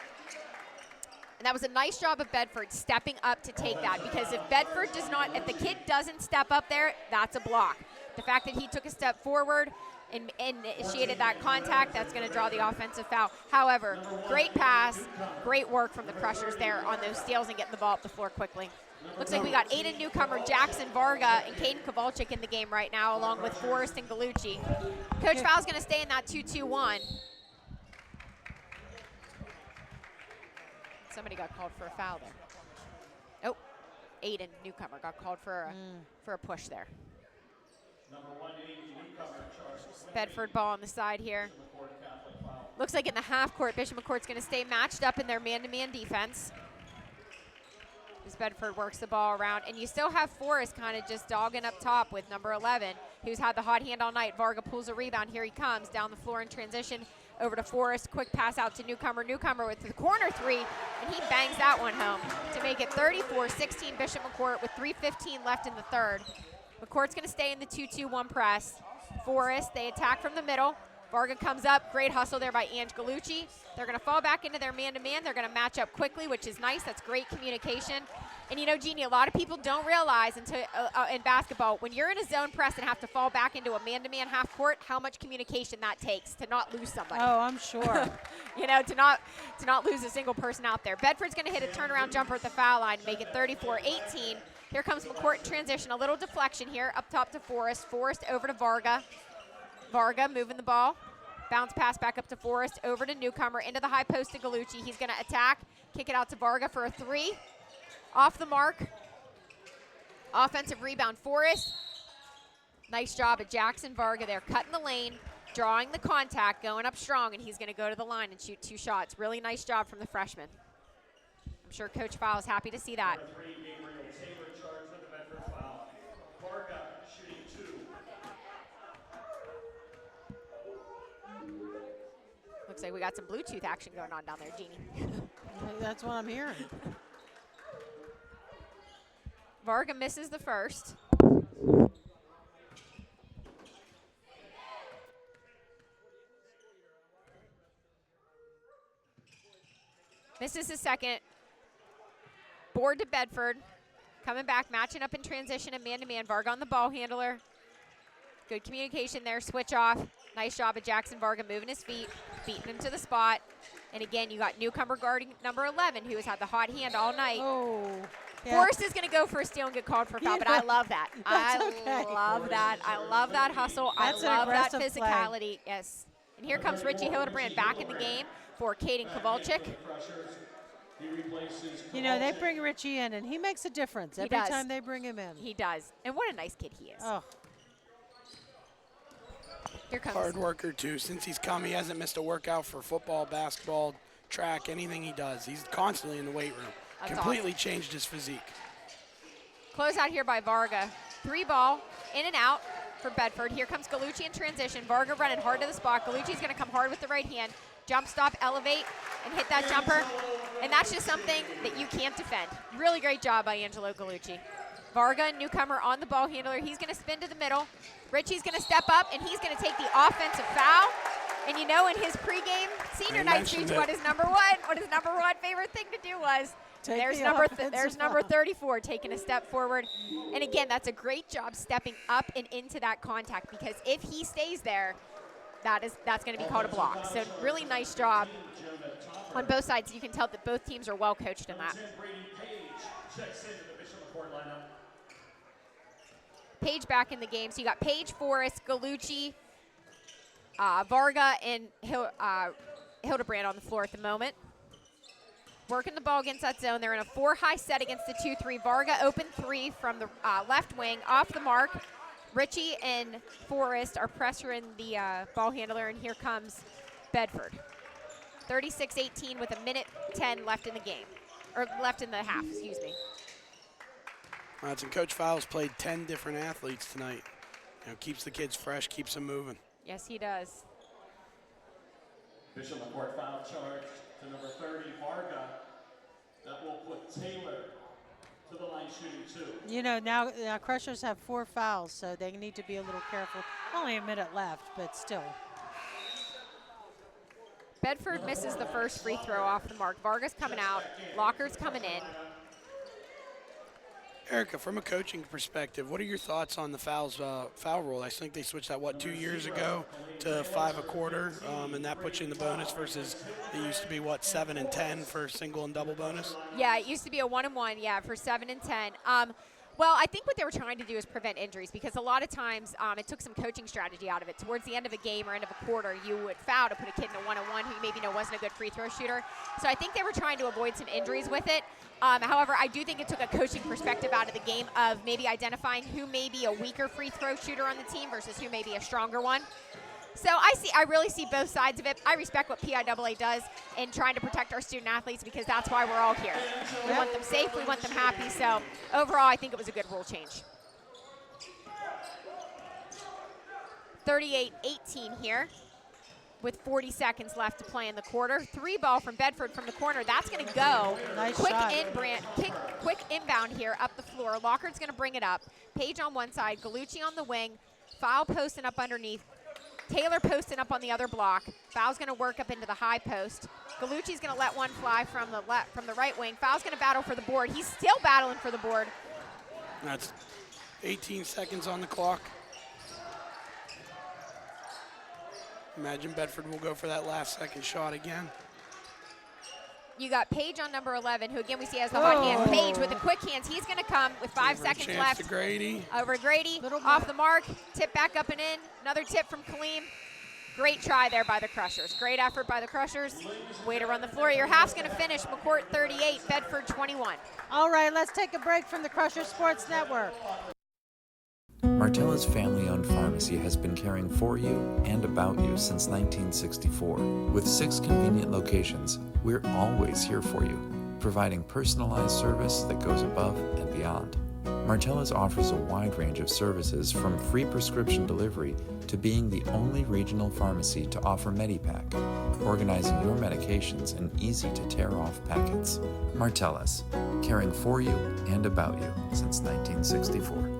And that was a nice job of Bedford stepping up to take that, because if Bedford does not, if the kid doesn't step up there, that's a block. The fact that he took a step forward and initiated that contact, that's going to draw the offensive foul. However, great pass, great work from the Crushers there on those steals and getting the ball up the floor quickly. Looks like we got Aiden Newcomer, Jackson Varga, and Caden Kowalczyk in the game right now, along with Forrest and Galucci. Coach Foul's going to stay in that 2-2-1. Somebody got called for a foul there. Oh, Aiden Newcomer got called for a push there. Bedford ball on the side here. Looks like in the half court, Bishop McCourt's going to stay matched up in their man-to-man defense as Bedford works the ball around. And you still have Forrest kind of just dogging up top with number 11, who's had the hot hand all night. Varga pulls a rebound. Here he comes down the floor in transition over to Forrest. Quick pass out to Newcomer. Newcomer with the corner three, and he bangs that one home to make it 34-16 Bishop McCourt with 3:15 left in the third. McCourt's going to stay in the 2-2-1 press. Forrest, they attack from the middle. Varga comes up. Great hustle there by Ange Galucci. They're going to fall back into their man-to-man. They're going to match up quickly, which is nice. That's great communication. And, you know, Jeannie, a lot of people don't realize until in basketball, when you're in a zone press and have to fall back into a man-to-man half court, how much communication that takes to not lose somebody. Oh, I'm sure. You know, to not lose a single person out there. Bedford's going to hit a turnaround jumper at the foul line and make it 34-18. Here comes McCourt in transition. A little deflection here up top to Forrest. Forrest over to Varga. Varga moving the ball. Bounce pass back up to Forrest, over to Newcomer, into the high post to Galucci. He's going to attack, kick it out to Varga for a three. Off the mark. Offensive rebound, Forrest. Nice job at Jackson Varga there, cutting the lane, drawing the contact, going up strong, and he's going to go to the line and shoot 2 shots. Really nice job from the freshman. I'm sure Coach Fowl is happy to see that. Looks like we got some Bluetooth action going on down there, Jeannie. That's what I'm hearing. Varga misses the first. Misses the second. Board to Bedford. Coming back, matching up in transition and man-to-man. Varga on the ball handler. Good communication there, switch off. Nice job of Jackson Varga moving his feet, beating him to the spot. And again, you got Newcomer guarding number 11, who has had the hot hand all night. Oh, yeah. Forrest is going to go for a steal and get called for a foul, but I love that. I love that. I love that hustle. That's I love that aggressive physicality. play. Yes. And here comes Richie Hildebrand back in the game for Caden Kowalczyk. You know, they bring Richie in, and he makes a difference every time they bring him in. He does. And what a nice kid he is. Oh. Here comes. Hard worker, too. Since he's come, he hasn't missed a workout for football, basketball, track, anything he does. He's constantly in the weight room. That's Completely changed his physique. Close out here by Varga. 3 ball, in and out for Bedford. Here comes Galucci in transition. Varga running hard to the spot. Galucci's going to come hard with the right hand. Jump stop, elevate, and hit that jumper. And that's just something that you can't defend. Really great job by Angelo Galucci. Varga, Newcomer on the ball handler. He's going to spin to the middle. Richie's going to step up, and he's going to take the offensive foul. And you know, in his pregame senior night speech, what his number one favorite thing to do was. There's number 34 taking a step forward. And again, that's a great job stepping up and into that contact, because if he stays there, that's going to be called a block. So really nice job on both sides. You can tell that both teams are well coached in that. Page back in the game. So you got Page, Forrest, Galucci, Varga, and Hildebrand on the floor at the moment. Working the ball against that zone. They're in a 4-high set against the 2-3. Varga open 3 from the left wing, off the mark. Richie and Forrest are pressuring the ball handler, and here comes Bedford. 36-18 with 1:10 left in the game, or left in the half, excuse me. And Coach Fowles played 10 different athletes tonight. Keeps the kids fresh, keeps them moving. Yes, he does. Bishop McCort foul charge to number 30, Varga. That will put Taylor to the line shooting 2. Now Crushers have 4 fouls, so they need to be a little careful. Only a minute left, but still. Bedford misses the first free throw off the mark. Varga's coming out. Locker's coming in. Erica, from a coaching perspective, what are your thoughts on the foul rule? I think they switched that, 2 years ago to 5 1/4, and that puts you in the bonus versus it used to be, 7 and 10 for single and double bonus? Yeah, it used to be a 1 and 1, for 7 and 10. Well, I think what they were trying to do is prevent injuries, because a lot of times it took some coaching strategy out of it. Towards the end of a game or end of a quarter, you would foul to put a kid in a 1-on-1 who maybe wasn't a good free throw shooter. So I think they were trying to avoid some injuries with it. However, I do think it took a coaching perspective out of the game of maybe identifying who may be a weaker free throw shooter on the team versus who may be a stronger one. So I really see both sides of it. I respect what PIAA does in trying to protect our student athletes, because that's why we're all here. We want them safe, we want them happy. So overall, I think it was a good rule change. 38-18 here with 40 seconds left to play in the quarter. 3 ball from Bedford from the corner. That's going to go. Nice quick shot. Quick inbound here up the floor. Locker's going to bring it up. Page on one side, Gallucci on the wing, Foul posting up underneath. Taylor posting up on the other block. Foul's going to work up into the high post. Gallucci's going to let one fly from the right wing. Foul's going to battle for the board. He's still battling for the board. That's 18 seconds on the clock. Imagine Bedford will go for that last second shot again. You got Page on number 11, who again we see has the hot hand. Page with the quick hands. He's going to come with 5 seconds left. To Grady. Over Grady, off the mark, tip back up and in. Another tip from Kaleem. Great try there by the Crushers. Great effort by the Crushers. Way to run the floor. Your half's going to finish. McCort 38, Bedford 21. All right, let's take a break from the Crusher Sports Network. Martella's family-owned pharmacy has been caring for you and about you since 1964. With 6 convenient locations, we're always here for you, providing personalized service that goes above and beyond. Martella's offers a wide range of services, from free prescription delivery to being the only regional pharmacy to offer Medipack, organizing your medications in easy-to-tear-off packets. Martella's, caring for you and about you since 1964.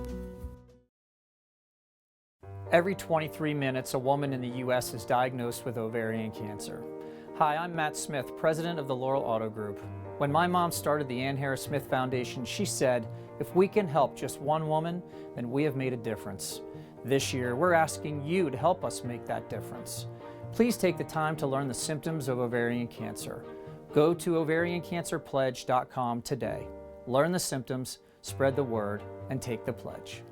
Every 23 minutes, a woman in the U.S. is diagnosed with ovarian cancer. Hi, I'm Matt Smith, president of the Laurel Auto Group. When my mom started the Ann Harris Smith Foundation, she said, if we can help just one woman, then we have made a difference. This year, we're asking you to help us make that difference. Please take the time to learn the symptoms of ovarian cancer. Go to ovariancancerpledge.com today. Learn the symptoms, spread the word, and take the pledge.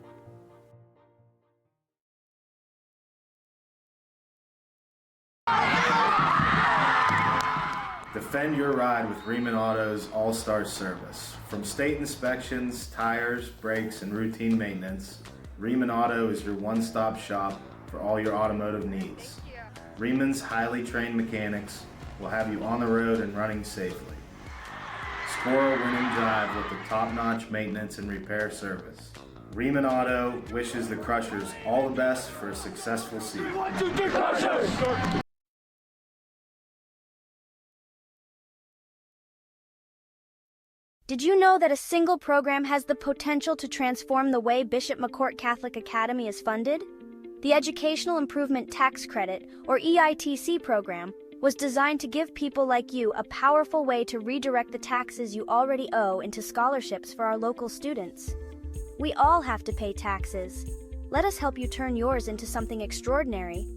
Defend your ride with Riemann Auto's All-Star service. From state inspections, tires, brakes, and routine maintenance, Riemann Auto is your one-stop shop for all your automotive needs. Riemann's highly trained mechanics will have you on the road and running safely. Score a winning drive with the top-notch maintenance and repair service. Riemann Auto wishes the Crushers all the best for a successful season. Did you know that a single program has the potential to transform the way Bishop McCort Catholic Academy is funded? The Educational Improvement Tax Credit, or EITC program, was designed to give people like you a powerful way to redirect the taxes you already owe into scholarships for our local students. We all have to pay taxes. Let us help you turn yours into something extraordinary.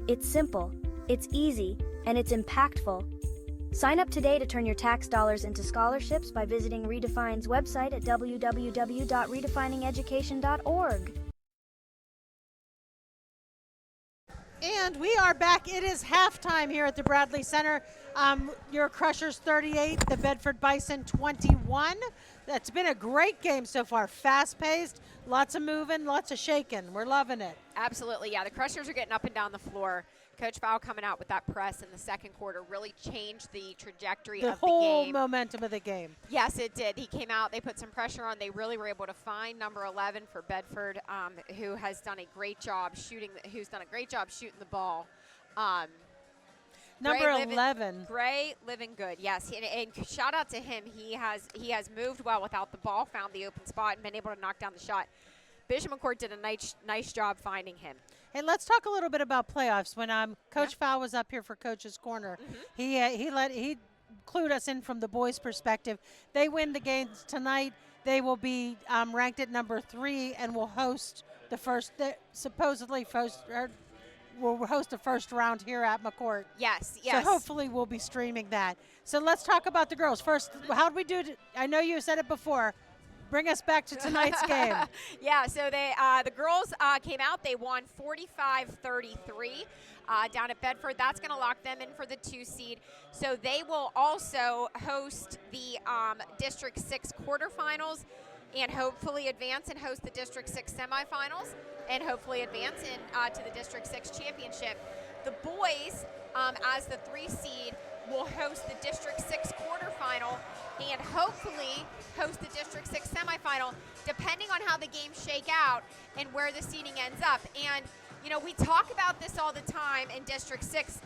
It's simple, it's easy, and it's impactful. Sign up today to turn your tax dollars into scholarships by visiting Redefine's website at www.redefiningeducation.org. And we are back. It is halftime here at the Bradley Center. Your Crushers 38, the Bedford Bison 21. That's been a great game so far. Fast-paced, lots of moving, lots of shaking. We're loving it. Absolutely, yeah. The Crushers are getting up and down the floor. Coach Fowl coming out with that press in the second quarter really changed the trajectory of the game. The whole momentum of the game. Yes, it did. He came out. They put some pressure on. They really were able to find number 11 for Bedford, who has done a great job shooting. Who's done a great job shooting the ball. Number 11. Gray living good. Yes, and shout out to him. He has moved well without the ball, found the open spot, and been able to knock down the shot. Bishop McCort did a nice job finding him. Hey, let's talk a little bit about playoffs. When Coach Fowl was up here for Coach's Corner, he clued us in from the boys' perspective. They win the games tonight. They will be ranked at number 3 and will host the first. Will host the first round here at McCort. Yes. So hopefully we'll be streaming that. So let's talk about the girls first. How did we do? I know you said it before. Bring us back to tonight's game. Yeah, so the girls came out. They won 45-33 down at Bedford. That's going to lock them in for the 2 seed. So they will also host the District 6 quarterfinals and hopefully advance and host the District 6 semifinals and hopefully advance to the District 6 championship. The boys, as the 3 seed, will host the District 6 quarterfinal and hopefully host the District 6 semifinal, depending on how the games shake out and where the seeding ends up. And, we talk about this all the time in District 6.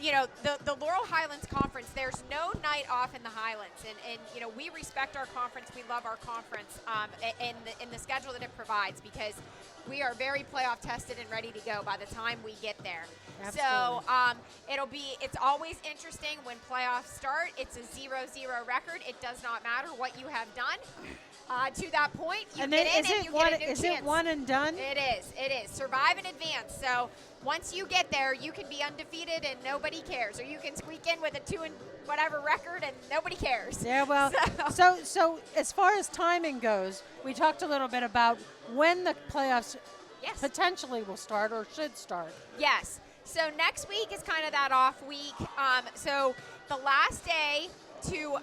The Laurel Highlands Conference, there's no night off in the Highlands. And we respect our conference. We love our conference in the schedule that it provides because we are very playoff tested and ready to go by the time we get there. Absolutely. So it's always interesting when playoffs start. It's a 0-0 record. It does not matter what you have done. To that point, you get in and you get a new chance. Is it one and done? It is. Survive and advance. So once you get there, you can be undefeated and nobody cares. Or you can squeak in with a 2 and whatever record and nobody cares. Yeah, well, so as far as timing goes, we talked a little bit about when the playoffs potentially will start or should start. Yes. So next week is kind of that off week. So the last day to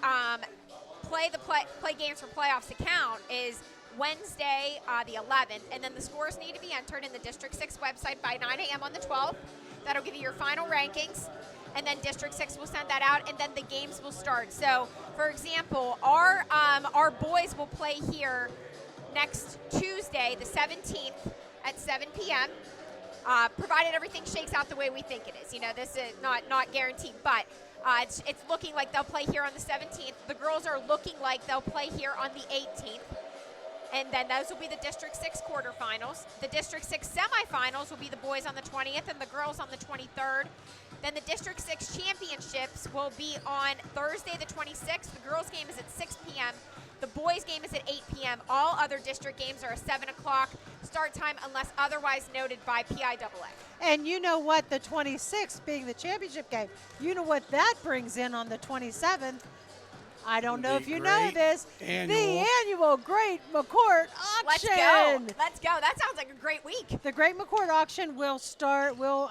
play games for playoffs to count is Wednesday, the 11th, and then the scores need to be entered in the District 6 website by 9 a.m. on the 12th. That'll give you your final rankings, and then District 6 will send that out, and then the games will start. So, for example, our boys will play here next Tuesday, the 17th, at 7 p.m., provided everything shakes out the way we think it is. This is not guaranteed, but it's looking like they'll play here on the 17th. The girls are looking like they'll play here on the 18th. And then those will be the District 6 quarterfinals. The District 6 semifinals will be the boys on the 20th and the girls on the 23rd. Then the District 6 championships will be on Thursday the 26th. The girls' game is at 6 p.m. The boys' game is at 8 p.m. All other district games are a 7 o'clock start time unless otherwise noted by PIAA. And you know what? The 26th being the championship game, you know what that brings in on the 27th? I don't know if you know this. The annual Great McCort Auction. Let's go. That sounds like a great week. The Great McCort Auction will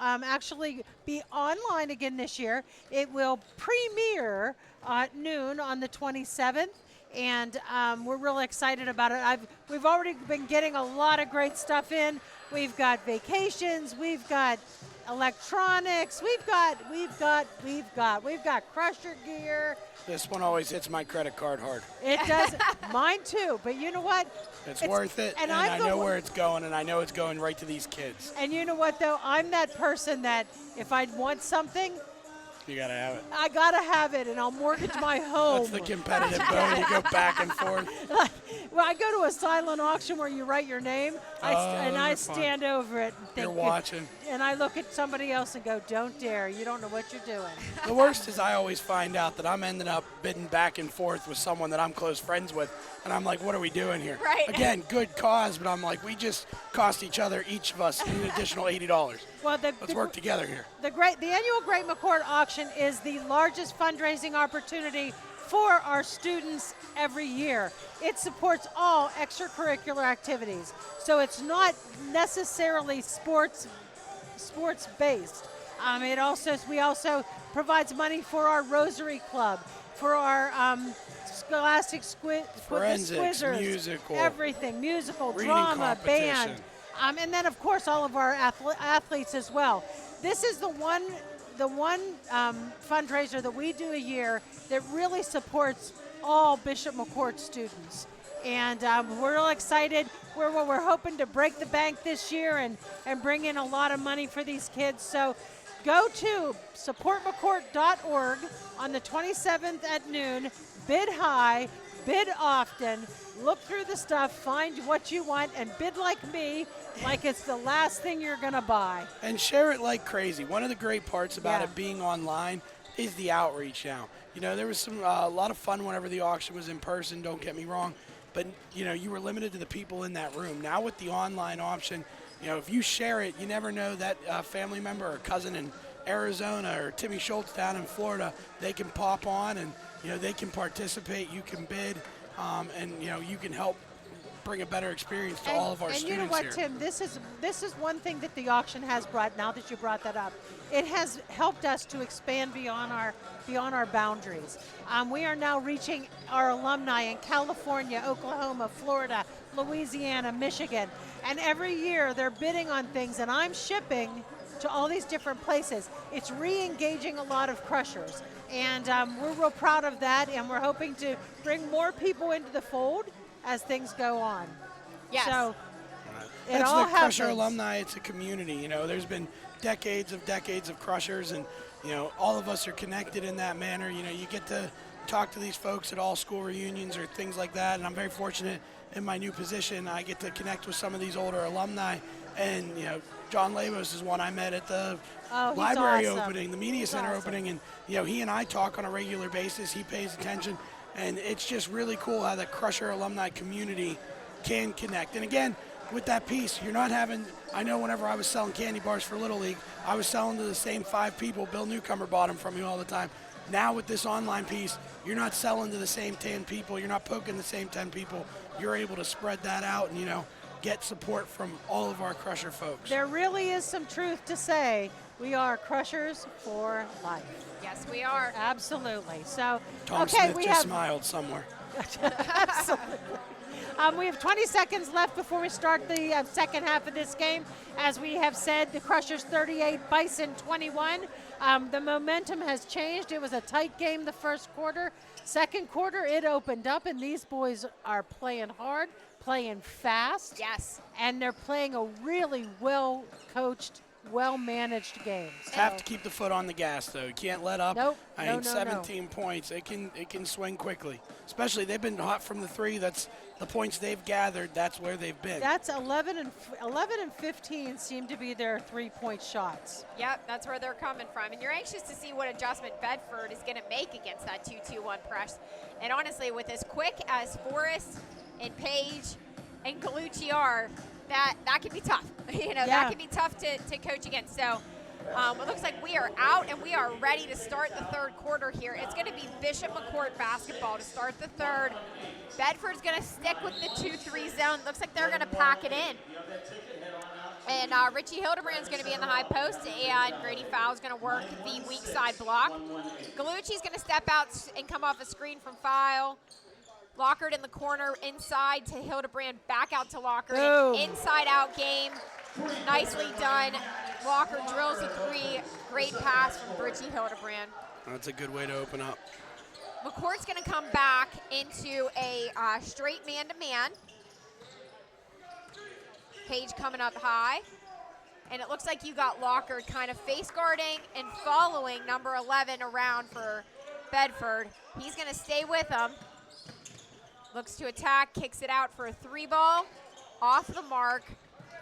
actually be online again this year. It will premiere at noon on the 27th. And we're really excited about it. We've already been getting a lot of great stuff in. We've got vacations. We've got electronics. We've got Crusher gear. This one always hits my credit card hard. It does. Mine too. But you know what? It's worth it. And I know where it's going, and I know it's going right to these kids. And you know what, though? I'm that person that if I want something, you got to have it. I got to have it, and I'll mortgage my home. That's the competitive bone. You go back and forth. Well, I go to a silent auction where you write your name, and I stand over it and think. You're watching. And I look at somebody else and go, don't dare. You don't know what you're doing. The worst is I always find out that I'm ending up bidding back and forth with someone that I'm close friends with, and I'm like, what are we doing here? Right. Again, good cause, but I'm like, we just cost each of us an additional $80. Well, let's work together here. The annual Great McCort Auction is the largest fundraising opportunity for our students every year. It supports all extracurricular activities. So it's not necessarily sports sports based. We also provides money for our Rotary Club, for our Scholastic Forensics, Squizzers, musical, musical, reading drama, band, competition. and then of course all of our athletes as well. This is the one fundraiser that we do a year that really supports all Bishop McCort students. And we're real excited. We're hoping to break the bank this year and bring in a lot of money for these kids. So go to supportmccourt.org on the 27th at noon. Bid high, bid often, look through the stuff, find what you want, and bid like me, like it's the last thing you're going to buy. And share it like crazy. One of the great parts about it being online is the outreach now. You know, there was a lot of fun whenever the auction was in person, don't get me wrong. But, you know, you were limited to the people in that room. Now with the online option, you know, if you share it, you never know that family member or cousin in Arizona or Timmy Schultz down in Florida, they can pop on and, you know, they can participate, you can bid, and, you know, you can help bring a better experience to all of our students here. And you know what, Tim, this is one thing that the auction has brought, now that you brought that up. It has helped us to expand beyond our boundaries. We are now reaching our alumni in California, Oklahoma, Florida, Louisiana, Michigan, and every year they're bidding on things, and I'm shipping to all these different places. It's re-engaging a lot of crushers, and we're real proud of that, and we're hoping to bring more people into the fold as things go on. Yes. So It's the Crusher alumni. It's a community. You know, there's been decades of Crushers, and, you know, all of us are connected in that manner. You know, you get to talk to these folks at all school reunions or things like that, and I'm very fortunate in my new position. I get to connect with some of these older alumni, and, you know, John Labos is one I met at the library opening, the media center opening, and, you know, he and I talk on a regular basis. He pays attention, and it's just really cool how the Crusher alumni community can connect. And again, with that piece, you're not having, I know whenever I was selling candy bars for Little League, I was selling to the same 5 people. Bill Newcomer bought them from me all the time. Now with this online piece, you're not selling to the same 10 people. You're not poking the same 10 people. You're able to spread that out and, you know, get support from all of our Crusher folks. There really is some truth to say. We are Crushers for life. Yes, we are. Absolutely. So, Tom Smith just smiled somewhere. Absolutely. We have 20 seconds left before we start the second half of this game. As we have said, the Crushers 38, Bison 21. The momentum has changed. It was a tight game the first quarter. Second quarter, it opened up, and these boys are playing hard, playing fast. Yes. And they're playing a really well-coached, well-managed game. So Have to keep the foot on the gas, though. You can't let up. Nope. I mean, 17 points. It can swing quickly. Especially they've been hot from the three. That's the points they've gathered. That's where they've been. That's 11 and 15 seem to be their three-point shots. Yep, that's where they're coming from. And you're anxious to see what adjustment Bedford is going to make against that 2-2-1 press. And honestly, with as quick as Forrest and Page and Galucci are, that could be tough. You know, that could be tough to coach against. So it looks like we are out and we are ready to start the third quarter here. It's going to be Bishop McCort basketball to start the third. Bedford's going to stick with the 2-3 zone. Looks like they're going to pack it in. And Richie Hildebrand's going to be in the high post, and Grady Fowle's going to work the weak side block. Galucci's going to step out and come off a screen from Fowle. Lockard in the corner, inside to Hildebrand, back out to Lockard. Inside-out game, nicely done. Lockard drills a three. Great pass from Richie Hildebrand. That's a good way to open up. McCourt's going to come back into a straight man-to-man. Page coming up high. And it looks like you got Lockard kind of face guarding and following number 11 around for Bedford. He's going to stay with him. Looks to attack, kicks it out for a 3-ball. Off the mark.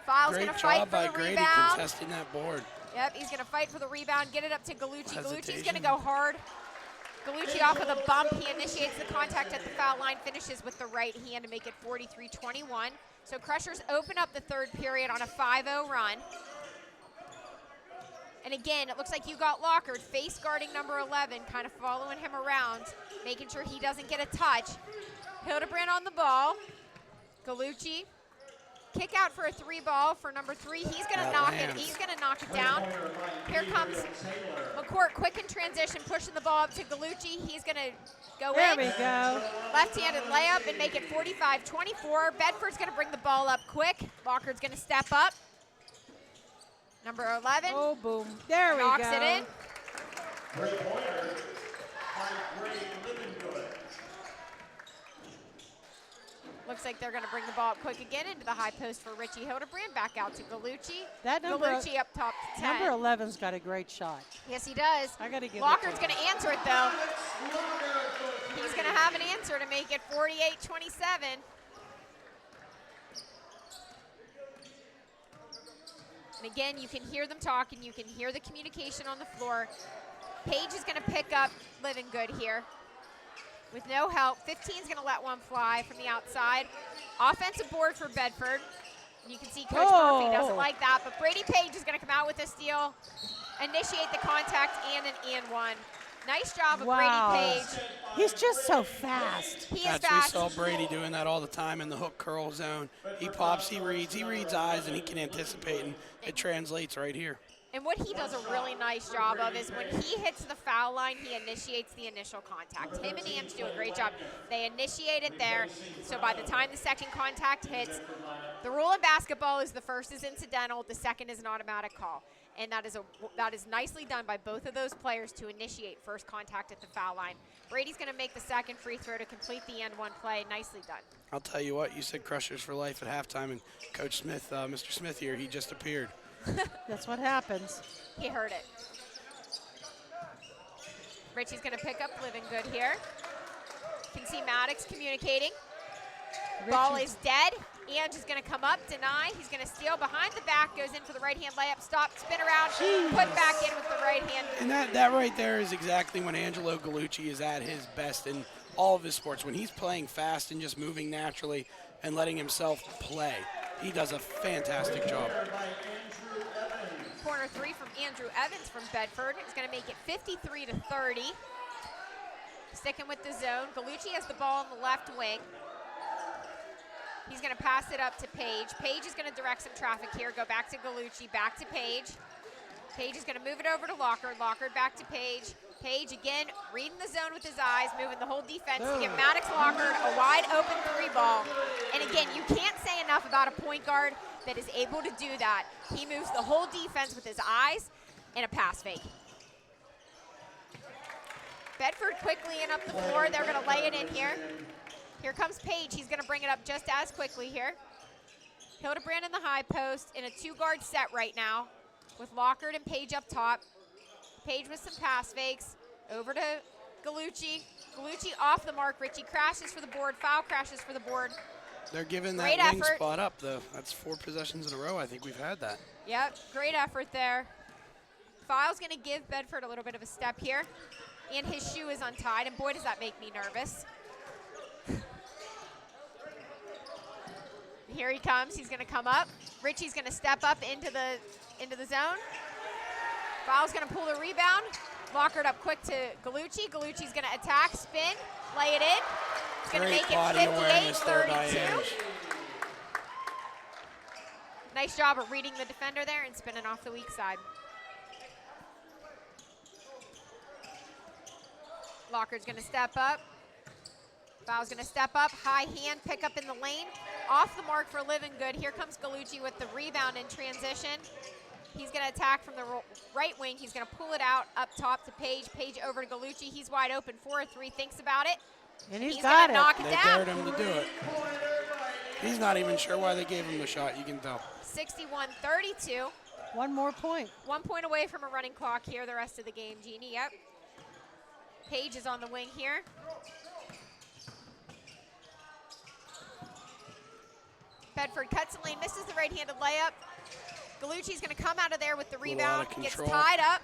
Fowle's going to fight for the Grady rebound. contesting that board. Yep, he's going to fight for the rebound, get it up to Galucci. Galucci's going to go hard. Galucci off of the bump. He initiates the contact at the foul line, finishes with the right hand to make it 43-21. So Crushers open up the third period on a 5-0 run. And again, it looks like you got Lockard face guarding number 11, kind of following him around, making sure he doesn't get a touch. Hildebrand on the ball. Galucci kick out for a 3-ball for number 3. He's going to knock it. He's going to knock it down. Here comes McCort, quick in transition, pushing the ball up to Gallucci. He's going to go in. There we go. Left-handed layup and make it 45-24. Bedford's going to bring the ball up quick. Locker's going to step up. Number 11. Oh, boom. There we go. Knocks it in. Looks like they're going to bring the ball up quick again into the high post for Richie Hildebrand. Back out to Gallucci. Gallucci up top to 10. Number 11's got a great shot. Yes, he does. I got to give Locker's going to answer it, though. He's going to have an answer to make it 48-27. And again, you can hear them talking. You can hear the communication on the floor. Page is going to pick up Living Good here. With no help, 15 is going to let one fly from the outside. Offensive board for Bedford. You can see Coach Murphy doesn't like that, but Brady Page is going to come out with a steal, initiate the contact, and an and one. Nice job of Brady Page. He's just so fast. He is fast. We saw Brady doing that all the time in the hook curl zone. He pops, he reads eyes, and he can anticipate, and it translates right here. And what he does a really nice job of is when he hits the foul line, he initiates the initial contact. Him and Ams do a great job. They initiate it there, so by the time the second contact hits, the rule in basketball is the first is incidental, the second is an automatic call. And that is nicely done by both of those players to initiate first contact at the foul line. Brady's going to make the second free throw to complete the end one play. Nicely done. I'll tell you what, you said Crushers for life at halftime, and Coach Smith, Mr. Smith here, he just appeared. That's what happens. He heard it. Richie's going to pick up Living Good here. You can see Maddox communicating. Ball is dead. Ange is going to come up, deny. He's going to steal behind the back, goes in for the right-hand layup, stop, spin around, put back in with the right hand. And that right there is exactly when Angelo Gallucci is at his best in all of his sports. When he's playing fast and just moving naturally and letting himself play, he does a fantastic job. Corner 3 from Andrew Evans from Bedford. He's going to make it 53-30. Sticking with the zone. Gallucci has the ball on the left wing. He's going to pass it up to Page. Page is going to direct some traffic here. Go back to Gallucci, back to Page. Page is going to move it over to Locker. Locker back to Page. Page again, reading the zone with his eyes, moving the whole defense to give Maddox Locker a wide open 3-ball. And again, you can't say enough about a point guard that is able to do that. He moves the whole defense with his eyes and a pass fake. Bedford quickly in up the floor. They're going to lay it in here. Here comes Page. He's going to bring it up just as quickly here. Hildebrand in the high post in a 2-guard set right now with Lockard and Page up top. Page with some pass fakes. Over to Gallucci. Gallucci off the mark. Richie crashes for the board. Foul crashes for the board. They're giving that wing spot up, though. That's 4 possessions in a row. I think we've had that. Yep, great effort there. Foul's going to give Bedford a little bit of a step here. And his shoe is untied, and boy, does that make me nervous. Here he comes. He's going to come up. Richie's going to step up into the zone. Foul's going to pull the rebound. Lockered up quick to Gallucci. Gallucci's going to attack, spin, lay it in. He's going to make it 58-32. Nice job of reading the defender there and spinning off the weak side. Locker's going to step up. Foul's going to step up. High hand, pick up in the lane. Off the mark for Living Good. Here comes Gallucci with the rebound in transition. He's going to attack from the right wing. He's going to pull it out up top to Page. Page over to Gallucci. He's wide open for a 3. Thinks about it. And he's got it. Knock it They down. dared him to do it. He's not even sure why they gave him the shot. You can tell. 61-32. 1 more point. 1 point away from a running clock here the rest of the game, Jeannie. Yep. Page is on the wing here. Bedford cuts the lane, misses the right-handed layup. Gallucci's going to come out of there with the rebound. Gets tied up.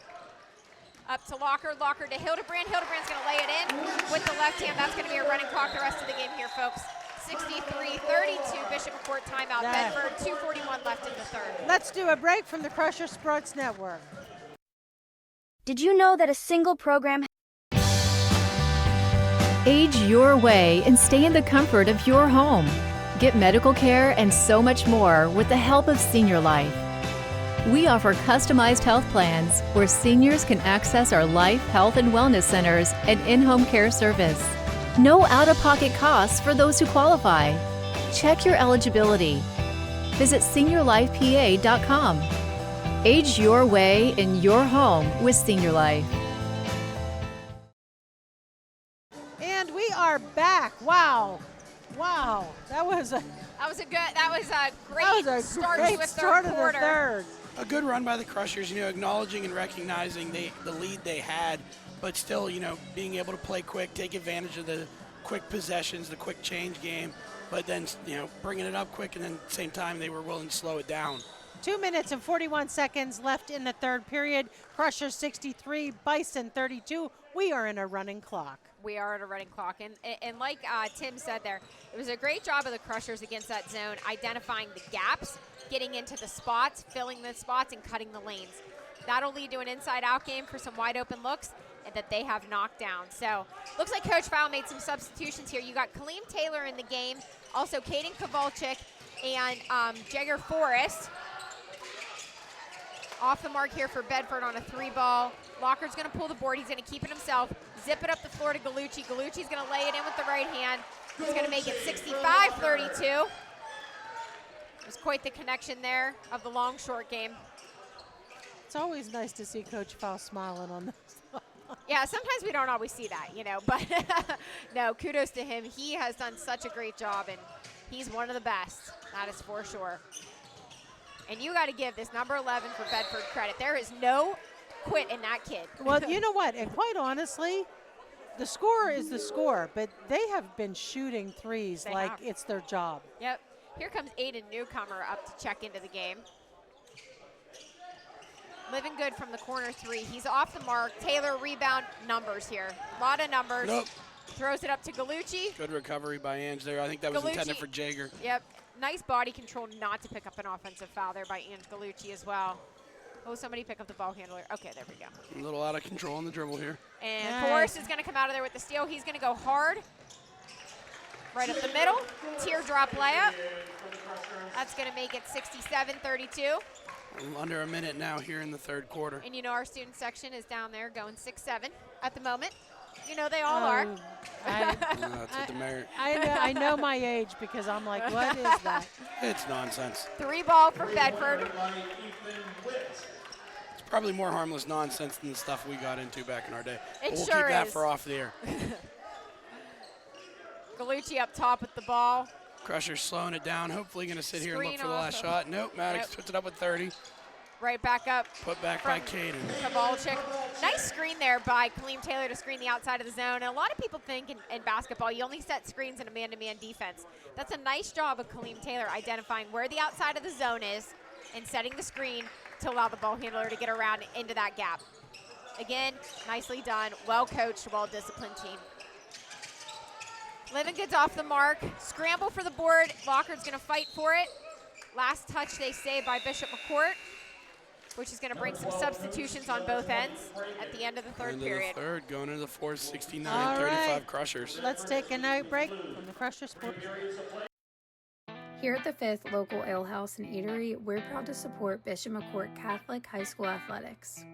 Up to Locker. Locker to Hildebrand. Hildebrand's going to lay it in with the left hand. That's going to be a running clock the rest of the game here, folks. 63-32, Bishop McCort timeout. Bedford, 2:41 left in the third. Let's do a break from the Crusher Sports Network. Did you know that a single program Age your way and stay in the comfort of your home. Get medical care and so much more with the help of Senior Life. We offer customized health plans where seniors can access our life, health, and wellness centers and in-home care service. No out-of-pocket costs for those who qualify. Check your eligibility. Visit seniorlifepa.com. Age your way in your home with Senior Life. And we are back. Wow. That was a great start to the third quarter. A good run by the Crushers, acknowledging and recognizing the lead they had, but still, being able to play quick, take advantage of the quick possessions, the quick change game, but then, bringing it up quick, and then at the same time they were willing to slow it down. 2 minutes and 41 seconds left in the third period. Crushers 63, Bison 32. We are in a running clock. We are at a running clock. And like Tim said there, it was a great job of the Crushers against that zone, identifying the gaps, getting into the spots, filling the spots, and cutting the lanes. That'll lead to an inside-out game for some wide-open looks that they have knocked down. So looks like Coach Fowl made some substitutions here. You got Kaleem Taylor in the game, also Kaden Kowalczyk and Jagger Forrest. Off the mark here for Bedford on a 3-ball. Locker's going to pull the board. He's going to keep it himself. Zip it up the floor to Gallucci. Gallucci's going to lay it in with the right hand. He's going to make it 65-32. It was quite the connection there of the long-short game. It's always nice to see Coach Fowl smiling on this. Yeah, sometimes we don't always see that, but no, kudos to him. He has done such a great job, and he's one of the best. That is for sure. And you got to give this number 11 for Bedford credit. There is no quit in that kid. Well, you know what? And quite honestly, the score is the score, but they have been shooting threes it's their job. Yep. Here comes Aiden Newcomer up to check into the game. Living good from the corner three. He's off the mark. Taylor rebound, numbers here. A lot of numbers. Nope. Throws it up to Gallucci. Good recovery by Ange there. I think that was intended for Jager. Yep. Nice body control not to pick up an offensive foul there by Ange Gallucci as well. Oh, somebody pick up the ball handler. Okay, there we go. A little out of control on the dribble here. And Forrest is going to come out of there with the steal. He's going to go hard. Right up the middle. Teardrop layup. That's going to make it 67-32. Under a minute now here in the third quarter. And our student section is down there going 6-7 at the moment. They all are. That's what the mayor. I know my age because I'm like, what is that? It's nonsense. 3-ball for Bedford. It's probably more harmless nonsense than the stuff we got into back in our day. We'll keep is. that for off the air. Gallucci up top with the ball. Crusher's slowing it down. Hopefully going to sit here and look for the last shot. Nope, Maddox puts it up with 30. Right back up. Put back by Kaden. Kowalczyk. Nice screen there by Kaleem Taylor to screen the outside of the zone. And a lot of people think in basketball you only set screens in a man-to-man defense. That's a nice job of Kaleem Taylor identifying where the outside of the zone is and setting the screen to allow the ball handler to get around into that gap. Again, nicely done. Well-coached, well-disciplined team. Living Good's off the mark. Scramble for the board. Lockhard's going to fight for it. Last touch, they say, by Bishop McCort, which is going to bring some substitutions on both ends at the end of the third period. Third, going into the fourth, 69-35 Crushers. Let's take a night break from the Crusher Sports. Here at the 5th Local Ale House and Eatery, we're proud to support Bishop McCort Catholic High School athletics.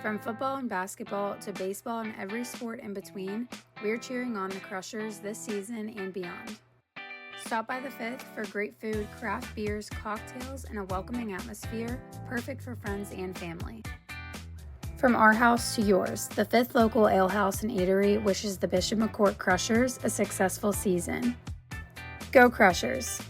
From football and basketball to baseball and every sport in between, we're cheering on the Crushers this season and beyond. Stop by the 5th for great food, craft beers, cocktails, and a welcoming atmosphere, perfect for friends and family. From our house to yours, the 5th Local Ale House and Eatery wishes the Bishop McCort Crushers a successful season. Go Crushers!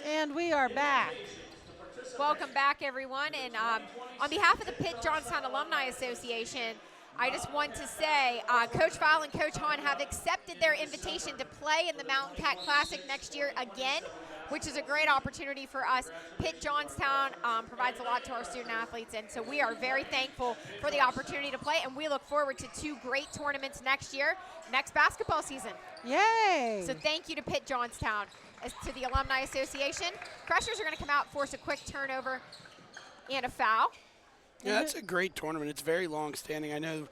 And we are back. Welcome back, everyone. And on behalf of the Pitt Johnstown Alumni Association, I just want to say Coach Fowl and Coach Hahn have accepted their invitation to play in the Mountain Cat Classic next year again. which is a great opportunity for us. Pitt Johnstown provides a lot to our student athletes, and so we are very thankful for the opportunity to play, and we look forward to 2 great tournaments next year, next basketball season. Yay! So thank you to Pitt Johnstown. As to the Alumni Association, Crushers are going to come out, force a quick turnover and a foul. Yeah, that's a great tournament. It's very long-standing. I know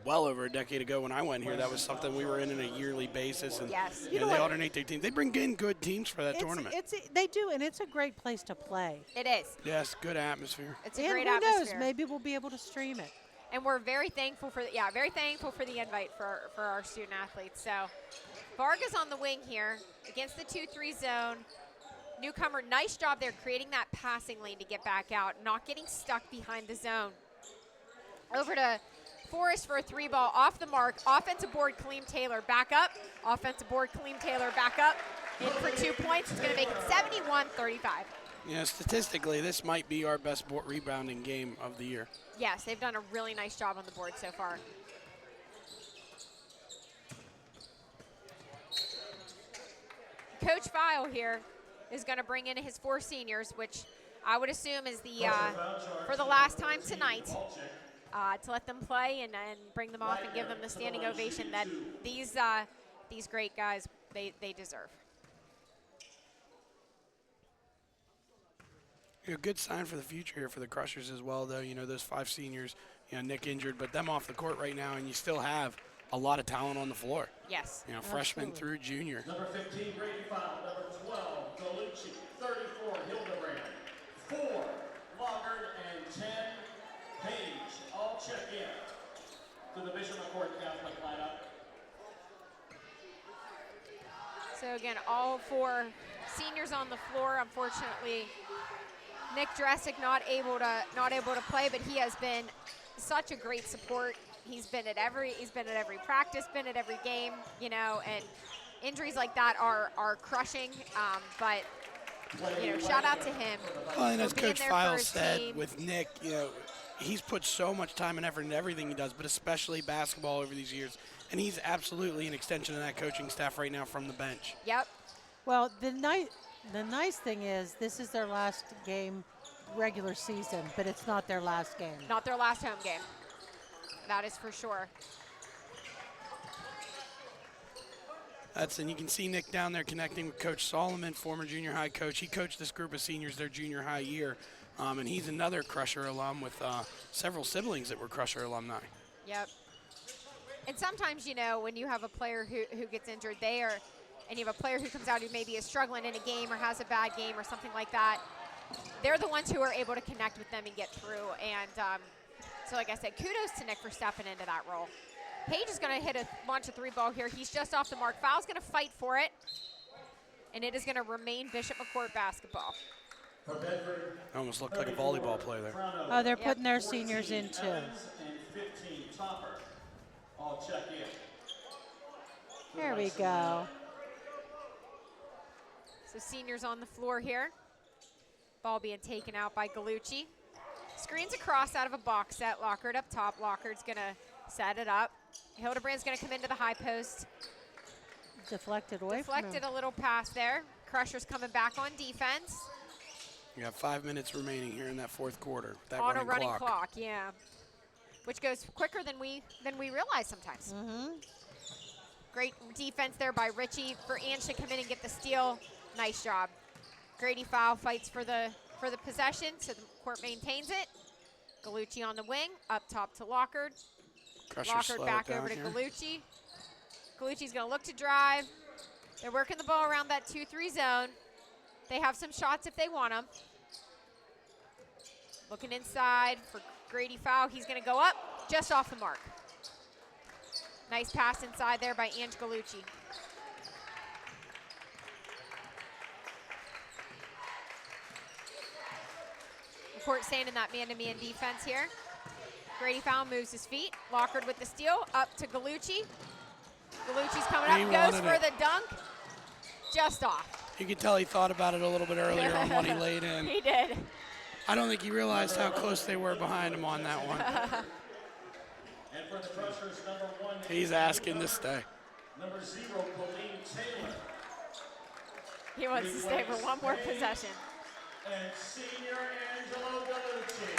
well over a decade ago when I went here, that was something we were in on a yearly basis. And yes. they alternate their teams. They bring in good teams for that tournament. They do, and it's a great place to play. It is. Yes, good atmosphere. It's a great who atmosphere. knows, maybe we'll be able to stream it. And we're very thankful for the invite for our student athletes. So Vargas on the wing here against the 2-3 zone. Newcomer, nice job there creating that passing lane to get back out, not getting stuck behind the zone. Over to Forrest for a 3-ball off the mark. Offensive board, Kaleem Taylor back up. Offensive board, Kaleem Taylor back up. In for 2 points. It's going to make it 71-35. Yeah, statistically, this might be our best rebounding game of the year. Yes, they've done a really nice job on the board so far. Coach File here is going to bring in his 4 seniors, which I would assume is the for the last time tonight, to let them play and bring them off and give them the standing ovation that these great guys they deserve. A good sign for the future here for the Crushers as well, though. Those 5 seniors, Nick injured, but them off the court right now, and you still have a lot of talent on the floor. Yes. Freshman through junior. Number 15, Grady Fowl. Number 12, Galucci. 34, Hildebrand. 4, Lockard, and 10, Page. All check in to the Bishop McCort Catholic lineup. So again, all 4 seniors on the floor. Unfortunately, Nick Dressick not able to play, but he has been such a great support. He's been at every practice, been at every game, and injuries like that are crushing. But shout out to him. Well, and as Coach File said, with Nick, he's put so much time and effort into everything he does, but especially basketball over these years. And he's absolutely an extension of that coaching staff right now from the bench. Yep. Well, the nice thing is this is their last game regular season, but it's not their last game. Not their last home game. That is for sure. And you can see Nick down there connecting with Coach Solomon, former junior high coach. He coached this group of seniors their junior high year, and he's another Crusher alum with several siblings that were Crusher alumni. Yep. And sometimes, when you have a player who gets injured, and you have a player who comes out who maybe is struggling in a game or has a bad game or something like that, they're the ones who are able to connect with them and get through. And so like I said, kudos to Nick for stepping into that role. Page is going to launch a 3-ball here. He's just off the mark. Fowle's going to fight for it, and it is going to remain Bishop McCort basketball. Almost looked like a volleyball play there. Oh, they're putting their seniors in too. And 15, Topper. All check in. There we go. So seniors on the floor here. Ball being taken out by Galucci. Screens across out of a box set. Lockard up top. Lockard's going to set it up. Hildebrand's going to come into the high post. Deflected away Deflected a little pass there. Crusher's coming back on defense. You got 5 minutes remaining here in that 4th quarter. That on a running clock, yeah. Which goes quicker than we realize sometimes. Mm-hmm. Great defense there by Richie for Ange to come in and get the steal. Nice job. Grady Fowl fights for the possession, so the court maintains it. Galucci on the wing, up top to Lockard. Lockard back over to Galucci. Galucci's going to look to drive. They're working the ball around that 2-3 zone. They have some shots if they want them. Looking inside for Grady Fowl. He's going to go up, just off the mark. Nice pass inside there by Ange Galucci. McCort staying in that man-to-man defense here. Grady Fowl moves his feet. Lockard with the steal, up to Galucci. Galucci's coming up, goes for the dunk. Just off. You can tell he thought about it a little bit earlier on what he laid in. He did. I don't think he realized how close they were behind him on that one. And for the Crushers, number 1. He's asking to stay. Number 0, Kaleem Taylor. He wants to stay for one more possession. And senior Angelo Gallucci.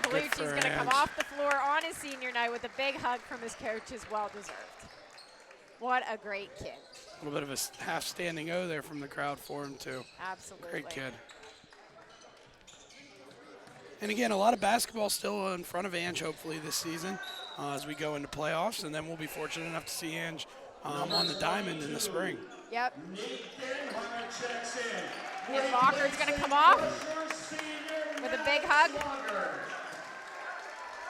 Gallucci's going to come off the floor on his senior night with a big hug from his coach, is well-deserved. What a great kid. A little bit of a half standing O there from the crowd for him, too. Absolutely. Great kid. And again, a lot of basketball still in front of Ange, hopefully, this season as we go into playoffs. And then we'll be fortunate enough to see Ange on the diamond in the spring. Yep. And Walker's going to come off with a big hug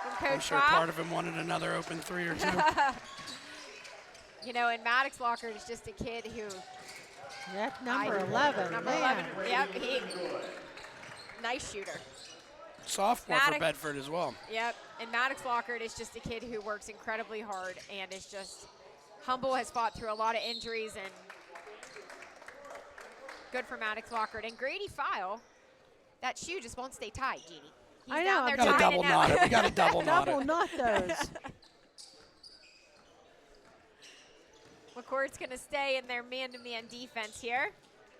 from Coach I'm sure Bob. part of him wanted another open 3 or 2. You know, and Maddox Lockhart is just a kid who... That's number 11. Number man. 11. Yep. Nice shooter. Sophomore for Bedford as well. Yep. And Maddox Lockhart is just a kid who works incredibly hard and is just humble, has fought through a lot of injuries, and good for Maddox Lockhart. And Grady File, that shoe just won't stay tight, Jeannie. He's I know. down there Got to double knot it. We got to double knot it. Double knot those. McCourt's going to stay in their man-to-man defense here.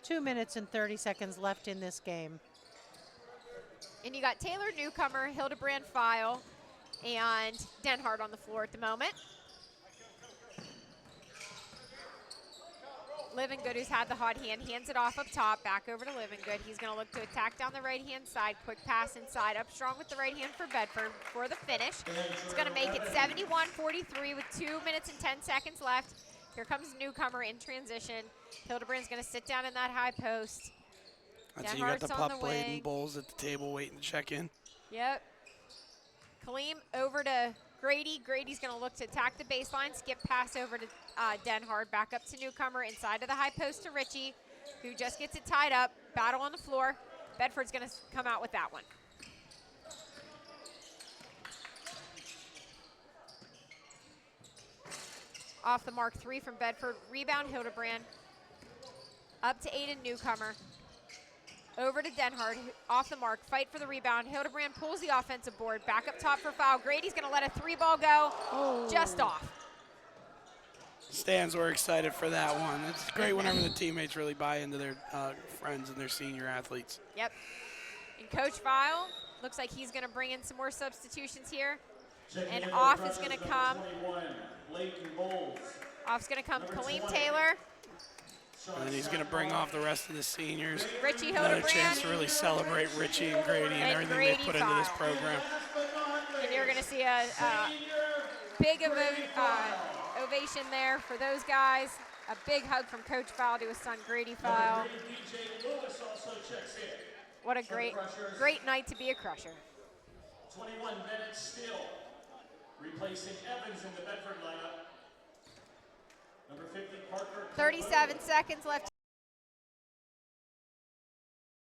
2 minutes and 30 seconds left in this game. And you got Taylor Newcomer, Hildebrand File, and Denhart on the floor at the moment. Livingood, who's had the hot hand, hands it off up top, back over to Livingood. He's going to look to attack down the right-hand side. Quick pass inside, up strong with the right hand for Bedford for the finish. It's going to make it 71-43 with 2 minutes and 10 seconds left. Here comes Newcomer in transition. Hildebrand's going to sit down in that high post. That's you got the pup blade and Bulls at the table waiting to check in. Yep. Kaleem over to Grady. Grady's going to look to attack the baseline, skip pass over to Denhard, back up to Newcomer, inside of the high post to Richie, who just gets it tied up. Battle on the floor. Bedford's going to come out with that one. Off the mark, 3 from Bedford. Rebound, Hildebrand. Up to Aiden Newcomer. Over to Denhard, off the mark, fight for the rebound. Hildebrand pulls the offensive board, back up top for foul. Grady's going to let a 3-ball go, just off. Stands were excited for that one. It's great whenever the teammates really buy into their friends and their senior athletes. Yep. And Coach File looks like he's going to bring in some more substitutions here. And off is going to come. Off's going to come Kaleem Taylor. And then he's going to bring off the rest of the seniors. Richie Another Hildebrand. chance to really celebrate Richie and Grady and everything they put into this program. And you're going to see a big ovation there for those guys. A big hug from Coach File to his son Grady File. What a great night to be a Crusher. 21 minutes still. Replacing Evans in the Bedford lineup. Number 50, Parker. 37 seconds left.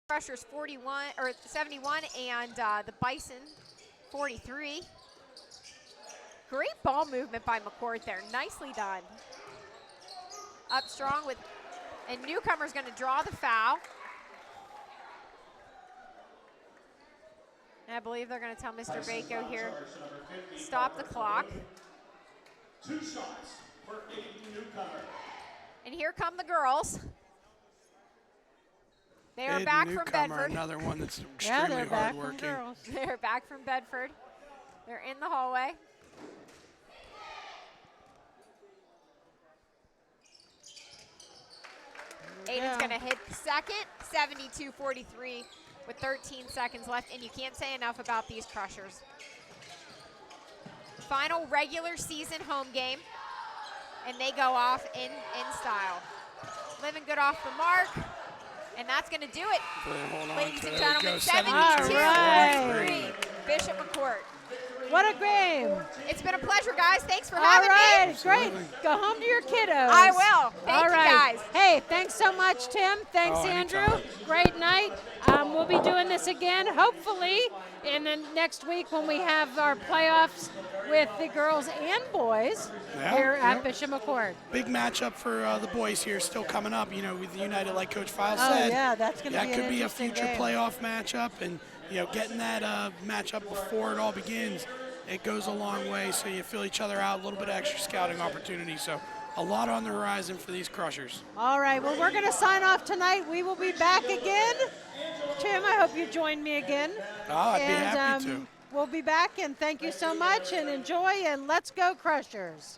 Crushers 71 and the Bison 43. Great ball movement by McCort there. Nicely done. Up strong and Newcomer's going to draw the foul. And I believe they're going to tell Mr. Bako here, stop the clock. 2 shots for Aiden Newcomer. And here come the girls. They are back from Bedford. Another one that's extremely hardworking. They're back from Bedford. They're in the hallway. Aiden's going to hit second, 72-43 with 13 seconds left, and you can't say enough about these Crushers. Final regular season home game, and they go off in style. Livingood off the mark, and that's going to do it. Ladies and gentlemen, 72-43, Bishop McCort. What a game. It's been a pleasure, guys. Thanks for having me. Great. Go home to your kiddos. I will. Thank you, guys. Hey, thanks so much, Tim. Thanks, Andrew. Great night. We'll be doing this again, hopefully, in the next week when we have our playoffs with the girls and boys here at Bishop McCort. Big matchup for the boys here still coming up, with United, like Coach File said. Oh, yeah, that's going to be That could be a interesting future game. playoff matchup, and getting that matchup before it all begins, it goes a long way, so you fill each other out, a little bit of extra scouting opportunity. So a lot on the horizon for these Crushers. All right, well, we're going to sign off tonight. We will be back again. Tim, I hope you join me again. Oh, I'd be happy to. We'll be back, and thank you so much, and enjoy, and let's go Crushers.